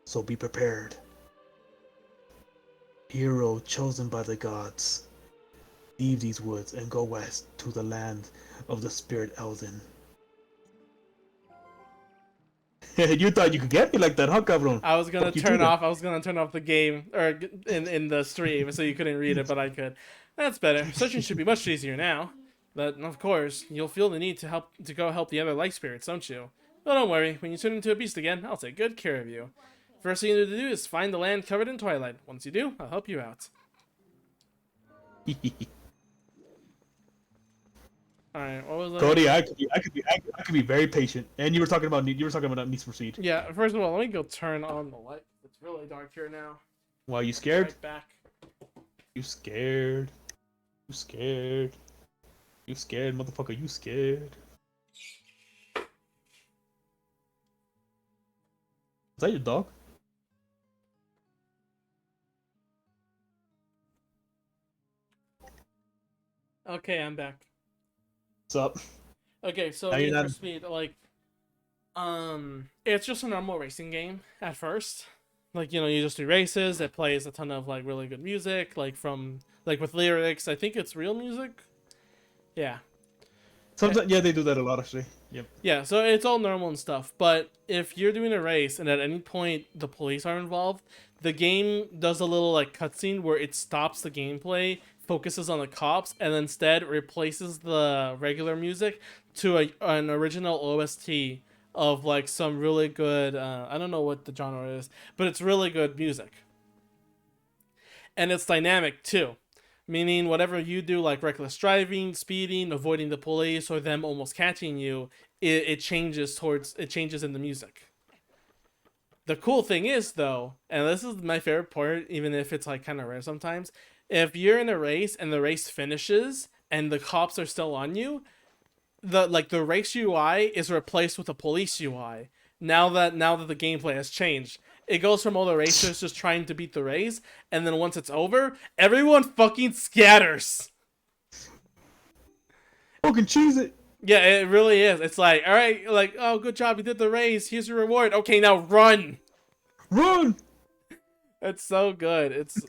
So be prepared. Hero chosen by the gods, leave these woods and go west to the land of the Spirit Elden. You thought you could get me like that, huh, cabron? I was gonna Fuck you turn too, off. I was gonna turn off the game or in the stream so you couldn't read it, but I could. That's better. Searching should be much easier now. But of course, you'll feel the need to go help the other light spirits, don't you? But don't worry. When you turn into a beast again, I'll take good care of you. First thing you need to do is find the land covered in twilight. Once you do, I'll help you out. All right. What was that? Cody, I could be very patient. And you were talking about Need for Speed. Yeah. First of all, let me go turn on the light. It's really dark here now. Why, you scared? Right back. You scared? You scared? You scared, motherfucker? You scared? Is that your dog? Okay, I'm back. What's up? Okay, so Now you're Need for not- Speed, like, It's just a normal racing game at first. Like, you know, you just do races. It plays a ton of like really good music, like from like with lyrics. I think it's real music. Yeah. Sometimes, yeah, they do that a lot actually. Yep. Yeah, so it's all normal and stuff. But if you're doing a race and at any point the police are involved, the game does a little like cutscene where it stops the gameplay, focuses on the cops, and instead replaces the regular music to an original OST of like some really good. I don't know what the genre is, but it's really good music, and it's dynamic too. Meaning, whatever you do, like reckless driving, speeding, avoiding the police, or them almost catching you, it changes in the music. The cool thing is, though, and this is my favorite part, even if it's like kind of rare sometimes, if you're in a race and the race finishes and the cops are still on you, the race UI is replaced with a police UI. Now that the gameplay has changed, it goes from all the racers just trying to beat the race, and then once it's over, everyone fucking scatters. Fucking choose it. Yeah, it really is. It's like, all right, like, oh, good job, you did the race. Here's your reward. Okay, now run. Run. It's so good. It's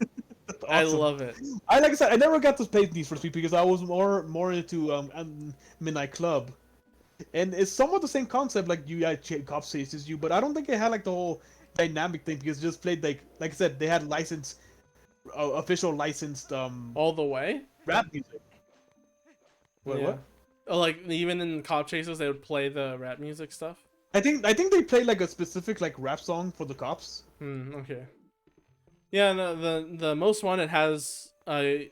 Awesome. I love it. Like I said, I never got to play Need for Speed because I was more into Midnight Club, and it's somewhat the same concept. Like you had cops chases you, but I don't think it had like the whole dynamic thing because it just played like I said, they had licensed, official licensed All the way. rap music. Wait, Yeah. what? Oh, like even in cop chases, they would play the rap music stuff. I think they played like a specific like rap song for the cops. Okay. Yeah, no, the Most Wanted has an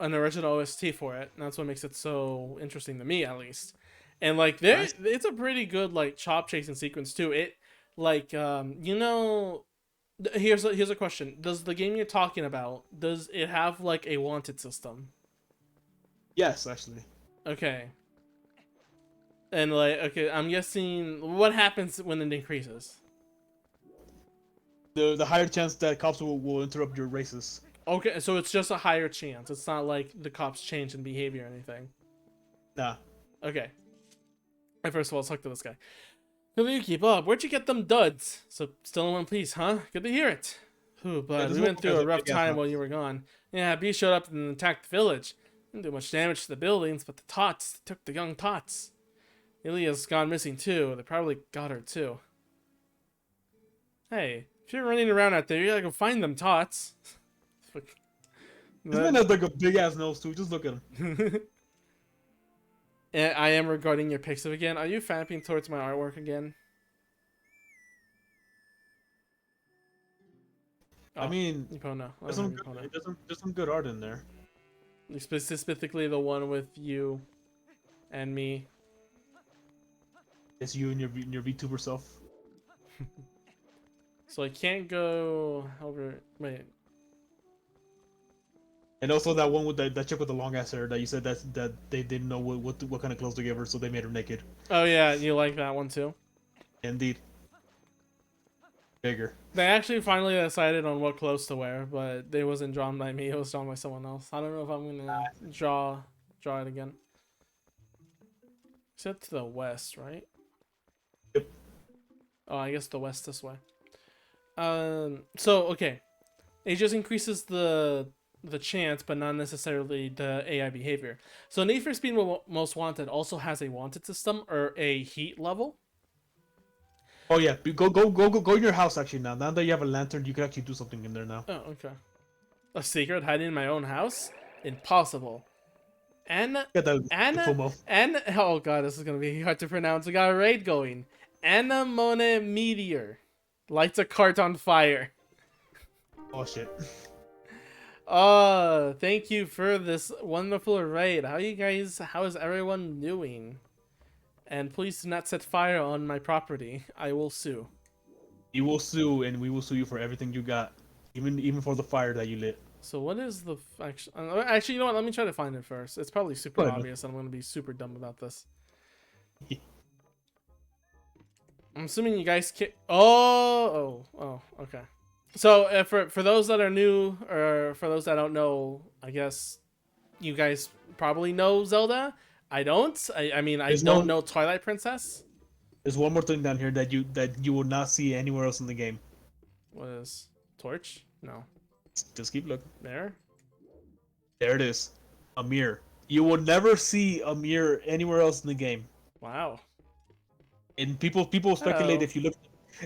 original OST for it, and that's what makes it so interesting to me, at least. And like, Nice. it's a pretty good like chop chasing sequence too. It like you know, here's a question: does the game you're talking about does it have like a wanted system? Yes, actually. Okay. And like, okay, I'm guessing what happens when it increases. The higher chance that cops will interrupt your races. Okay, so it's just a higher chance. It's not like the cops change in behavior or anything. Nah. Okay. And first of all, let's talk to this guy. How do you keep up? Where'd you get them duds? So still in one piece, huh? Good to hear it. Ooh, but we went through a rough time while you were gone. Yeah, B showed up and attacked the village. Didn't do much damage to the buildings, but the tots took the young tots. Ilia's gone missing too. They probably got her too. Hey, if you're running around out there, you gotta go find them tots. This man has like a big ass nose too. Just look at him. And I am regarding your pics of again. Are you fapping towards my artwork again? I mean, Epona. there's some good art in there. Specifically the one with you and me. It's you and your VTuber self. So I can't go over. Wait. And also that one with that chick with the long ass hair that you said that they didn't know what kind of clothes to give her, so they made her naked. Oh yeah, you like that one too? Indeed. Bigger. They actually finally decided on what clothes to wear, but they wasn't drawn by me. It was drawn by someone else. I don't know if I'm gonna draw it again. Except to the west, right? Yep. Oh, I guess the west this way. So okay, it just increases the chance, but not necessarily the AI behavior. So Need for Speed Most Wanted also has a wanted system or a heat level. Oh yeah, go in your house actually now. Now that you have a lantern, you can actually do something in there now. Oh, okay. A secret hiding in my own house? Impossible. Anna, oh god, this is gonna be hard to pronounce. We got a raid going. Anemone Meteor lights a cart on fire. Oh shit. Thank you for this wonderful raid. How is everyone doing? And please do not set fire on my property. I will sue. You will sue, and we will sue you for everything you got, even for the fire that you lit. So what is the actually? You know what? Let me try to find it first. It's probably super obvious, and I'm gonna be super dumb about this. I'm assuming you guys can. Oh, okay. So for those that are new, or for those that don't know, I guess you guys probably know Zelda. I don't. I mean, I don't know Twilight Princess. There's one more thing down here that you will not see anywhere else in the game. What is torch? No. Just keep looking. There? There it is. A mirror. You will never see a mirror anywhere else in the game. Wow. And people speculate Oh. if you look,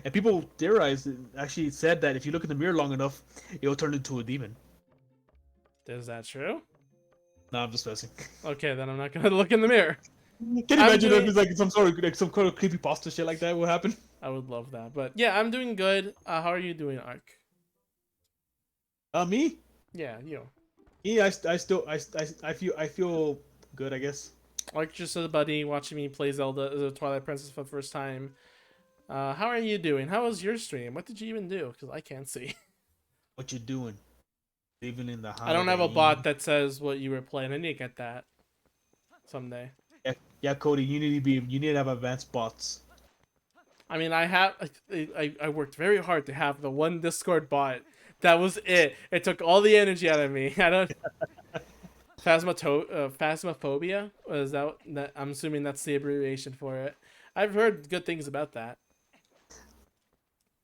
and people theorize, actually said that if you look in the mirror long enough, it'll turn into a demon. Is that true? Nah, I'm just messing. Okay, then I'm not gonna look in the mirror. Can you I'm imagine doing- if it's like some sort of creepy pasta shit like that will happen? I would love that. But yeah, I'm doing good. How are you doing, Ark? Me? Yeah, you. Yeah, I feel good, I guess. Ark just a buddy watching me play Zelda, the Twilight Princess for the first time. How are you doing? How was your stream? What did you even do? Because I can't see. What you doing? Living in the house. I don't have a bot that says what you were playing. I need to get that someday. Yeah, Cody, you need to have advanced bots. I mean, I worked very hard to have the one Discord bot. That was it. It took all the energy out of me. I don't. Phasmophobia? Was that? I'm assuming that's the abbreviation for it. I've heard good things about that.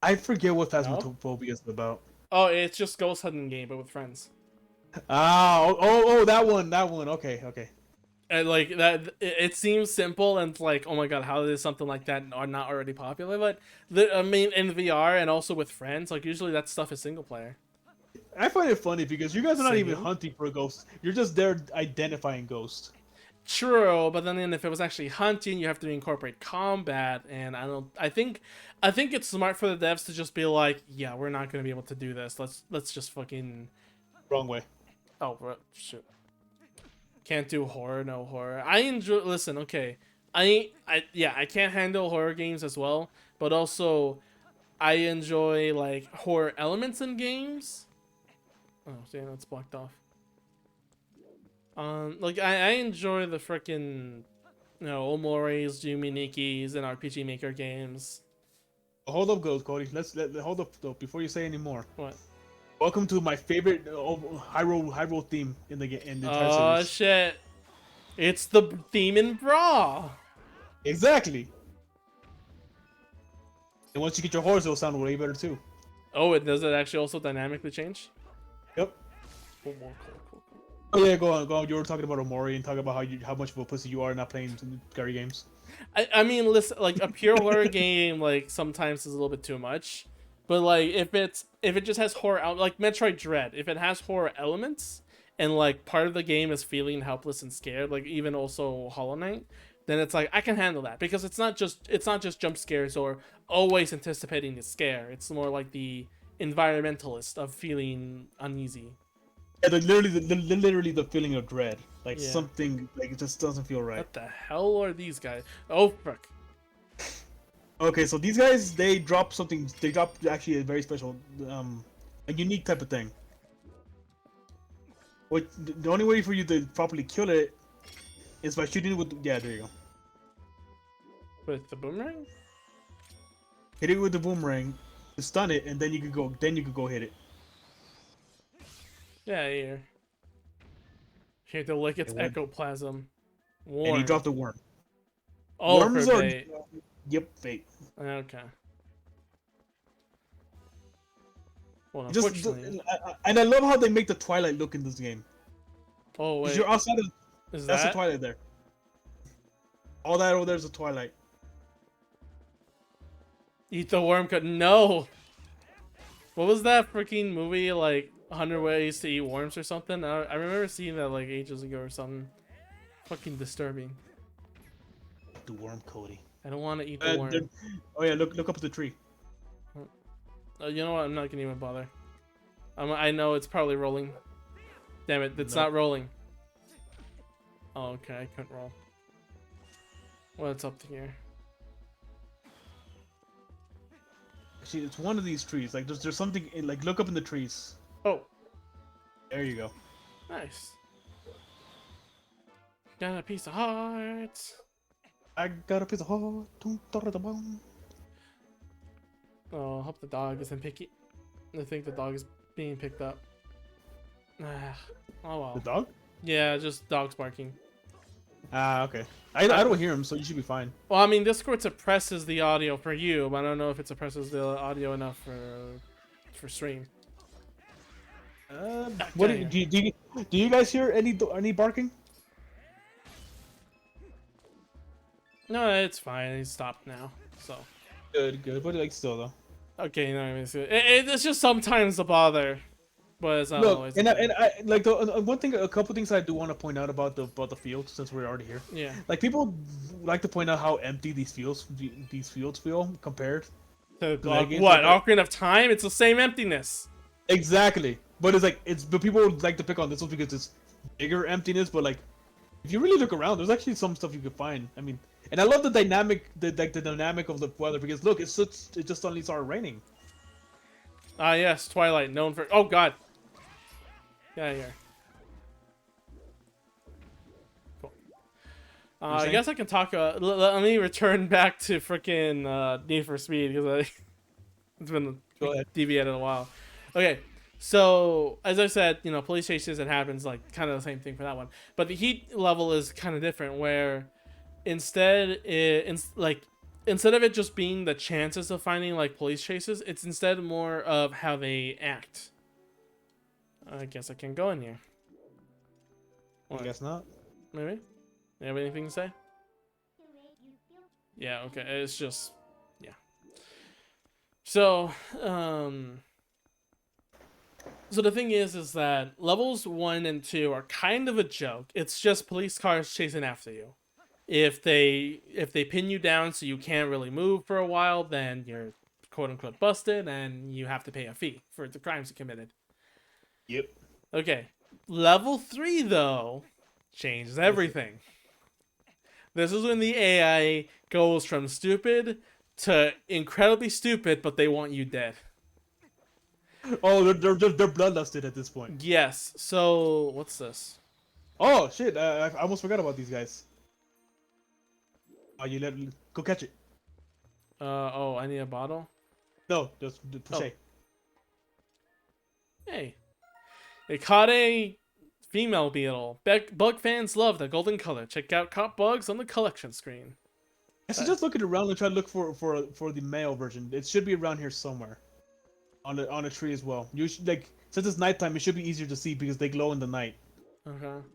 I forget what Phasmophobia is about. Oh, it's just ghost hunting game, but with friends. That one. Okay. And like that, it seems simple and like, oh my god, how is something like that not already popular? But I mean, in VR and also with friends, like usually that stuff is single player. I find it funny because you guys are not even Singing? hunting for ghosts. You're just there identifying ghosts. True, but then if it was actually hunting, you have to incorporate combat, and I think it's smart for the devs to just be like, yeah, we're not gonna be able to do this. Let's just fucking. Wrong way. Oh, shit. Can't do horror, no horror. I enjoy. Listen, okay, I can't handle horror games as well, but also I enjoy like horror elements in games. Oh, damn, that's blocked off. Like I enjoy the frickin', Omori's, Juminikis, and RPG Maker games. Hold up, Cody. Hold up though before you say any more. What? Welcome to my favorite Hyrule theme in the entire Oh series. shit! It's the theme in Bra. Exactly. And once you get your horse, it'll sound way better too. Oh, it does it actually also dynamically change? Yep. Cool. Oh yeah, go on. You were talking about Omori and talking about how much of a pussy you are not playing scary games. I mean, listen, like a pure horror game, like sometimes is a little bit too much. But like if it just has horror like Metroid Dread, if it has horror elements and like part of the game is feeling helpless and scared, like even also Hollow Knight, then it's like I can handle that because it's not just jump scares or always anticipating the scare. It's more like the environmentalist of feeling uneasy. Yeah, literally the feeling of dread, like Yeah. something like it just doesn't feel right. What the hell are these guys? Oh fuck. Okay, so these guys they drop something. They drop actually a very special, a unique type of thing. What the only way for you to properly kill it is by shooting it with there you go. With the boomerang? Hit it with the boomerang, to stun it, and then you could go hit it. Yeah, here. You have to lick its It went- ectoplasm. And Warm. you drop the worm. Oh, Worms for are bait. yep, bait. Okay. Well, Just unfortunately. and I love how they make the Twilight look in this game. Oh 'Cause wait, you're outside of is that's that? the Twilight there. All that over there's a Twilight. Eat the worm cut? No. What was that freaking movie like? 100 Ways to Eat Worms or something? I remember seeing that like ages ago or something. Fucking disturbing. The worm, Cody. I don't want to eat the worm. Oh yeah, look up at the tree. You know what? I'm not gonna even bother. I know it's probably rolling. Damn it! It's No. not rolling. Oh, okay. I couldn't roll. What's up here? See, it's one of these trees. Like there's something in, like look up in the trees. Oh, There you go. nice. Got a piece of heart. I got a piece of heart. Oh, I hope the dog isn't picky. I think the dog is being picked up. Ah, oh The well. dog? Yeah, just dogs barking. Ah, okay. I don't hear him, so you should be fine. Well, I mean, Discord suppresses the audio for you, but I don't know if it suppresses the audio enough for stream. What Okay. do you guys hear any barking? No, it's fine. He stopped now. So. Good. But like still though. Okay, no, I mean, it's just sometimes a bother, but it's not Look, always. and I like the one thing, a couple things I do want to point out about the field since we're already here. Yeah. Like people like to point out how empty these fields feel compared. So, to that game. what? So, like, Ocarina of Time? It's the same emptiness. exactly, but but people like to pick on this one because it's bigger emptiness. But like, if you really look around, there's actually some stuff you could find. I mean, and I love the dynamic of the weather because look, it just suddenly started raining. Ah, yes, Twilight, known for. Oh God. Yeah, here. Cool. I saying? guess I can talk. Let me return back to freaking Need for Speed because it's been Go ahead. deviated a while. Okay, so as I said, police chases, it happens like kind of the same thing for that one, but the heat level is kind of different. Where instead of it just being the chances of finding like police chases, it's instead more of how they act. I guess I can go in here. I guess not. Maybe? You have anything to say? Yeah, okay. It's just, yeah. So, so the thing is that levels 1 and 2 are kind of a joke. It's just police cars chasing after you. If they pin you down so you can't really move for a while, then you're quote unquote busted and you have to pay a fee for the crimes you committed. Yep. Okay. Level 3 though changes everything. This is when the AI goes from stupid to incredibly stupid, but they want you dead. Oh, they're bloodlusted at this point. Yes. So what's this? Oh shit! I almost forgot about these guys. Oh, go catch it. Oh, I need a bottle. No, just push Oh. A. Hey, they caught a female beetle. Bug fans love the golden color. Check out caught bugs on the collection screen. I should just look it around and try to look for the male version. It should be around here somewhere, on a tree as well. You should since it's nighttime, it should be easier to see because they glow in the night. Okay.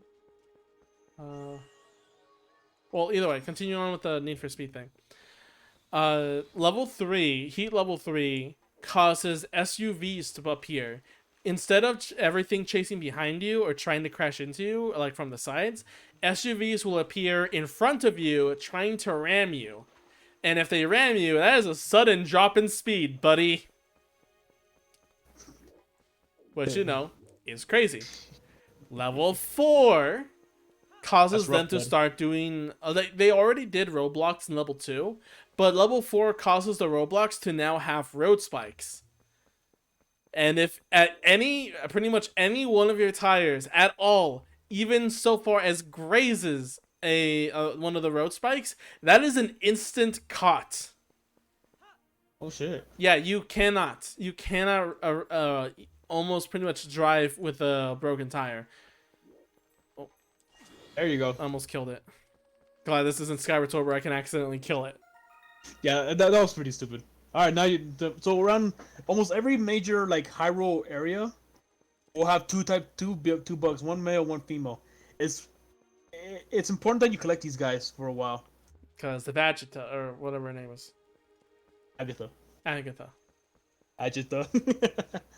Well, either way, continue on with the Need for Speed thing. Level 3, heat level 3, causes SUVs to appear. Instead of everything chasing behind you or trying to crash into you, like from the sides, SUVs will appear in front of you trying to ram you. And if they ram you, that is a sudden drop in speed, buddy. Which, is crazy. Level 4 causes them to start doing... they already did roadblocks in level 2, but level 4 causes the roadblocks to now have road spikes. And if at pretty much any one of your tires at all, even so far as grazes one of the road spikes, that is an instant caught. Oh shit! Yeah, you cannot almost pretty much drive with a broken tire. Oh, there you go. I almost killed it. Glad this isn't Skyward Sword where I can accidentally kill it. Yeah, that was pretty stupid. All right, now so around almost every major Hyrule area, we'll have two bugs, one male, one female. It's important that you collect these guys for a while. Because the Vegeta, or whatever her name was. Agatha. Agita.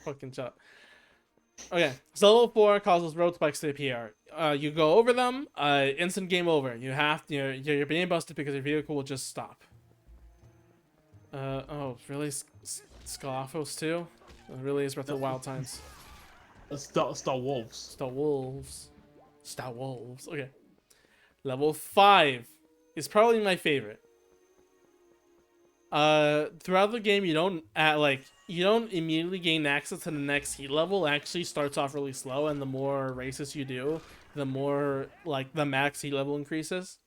Fucking shut. Okay, so level 4 causes road spikes to appear. You go over them, instant game over. You're being busted because your vehicle will just stop. Oh, really? Touhoufest too? It really is Breath of the Wild times. Star Wolves. Star Wolves. Okay. Level 5 is probably my favorite. Throughout the game, you don't immediately gain access to the next heat level. It actually starts off really slow, and the more races you do, the more the max heat level increases.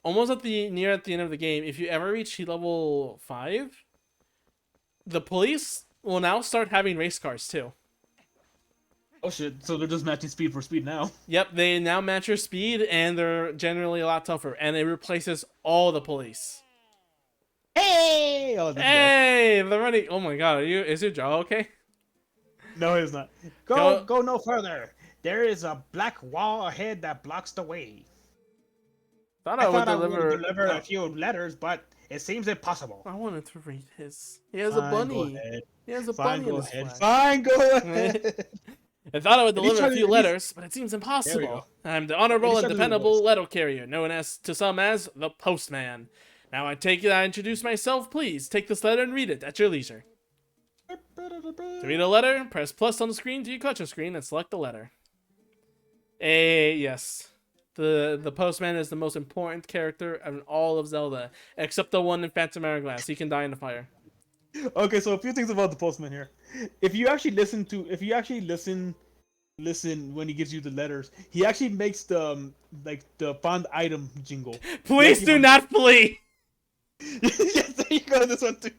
Almost at the end of the game, if you ever reach heat level 5, the police will now start having race cars too. Oh shit! So they're just matching speed for speed now. Yep, they now match your speed, and they're generally a lot tougher. And it replaces all the police. Hey! Oh, this guy. Hey, they're running. Oh my god, is your jaw okay? No, it's not. Go no further. There is a black wall ahead that blocks the way. Thought I I would thought I would deliver. deliver a few letters, but it seems impossible. I wanted to read his. He has a Fine, bunny. Go ahead. He has a Fine, bunny in go his ahead. flag. Fine, go ahead. I thought I would At least deliver try a to- few at least- letters, but it seems impossible. go. I'm the honorable At least and try to do the dependable voice. letter carrier, known as to some as the postman. Now I take it I introduce myself. Please take this letter and read it at your leisure. To read a letter, press plus on the screen to your touch screen and select the letter. Yes. The postman is the most important character in all of Zelda, except the one in Phantom Hourglass. He can die in the fire. Okay, so a few things about the postman here. If you actually listen when he gives you the letters, he actually makes the the found item jingle. Please Like, do not flee! Yes, there you go. This one too.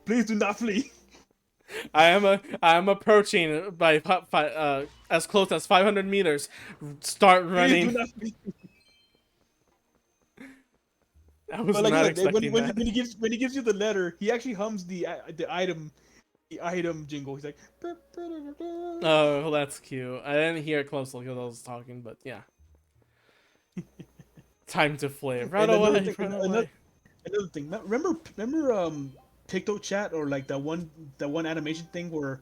Please do not flee. I am approaching by as close as 500 meters. Start Please running. do not flee. I was But like, not look, expecting that. when he gives you the letter, he actually hums the item jingle. He's like, Oh, well, that's cute. I didn't hear it closely because I was talking, but yeah. Time to flee. Run And away, another thing- run away. Another thing. Remember Picto Chat, or like that one animation thing where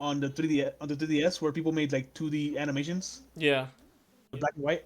on the 3DS where people made like 2D animations, Yeah. black and white.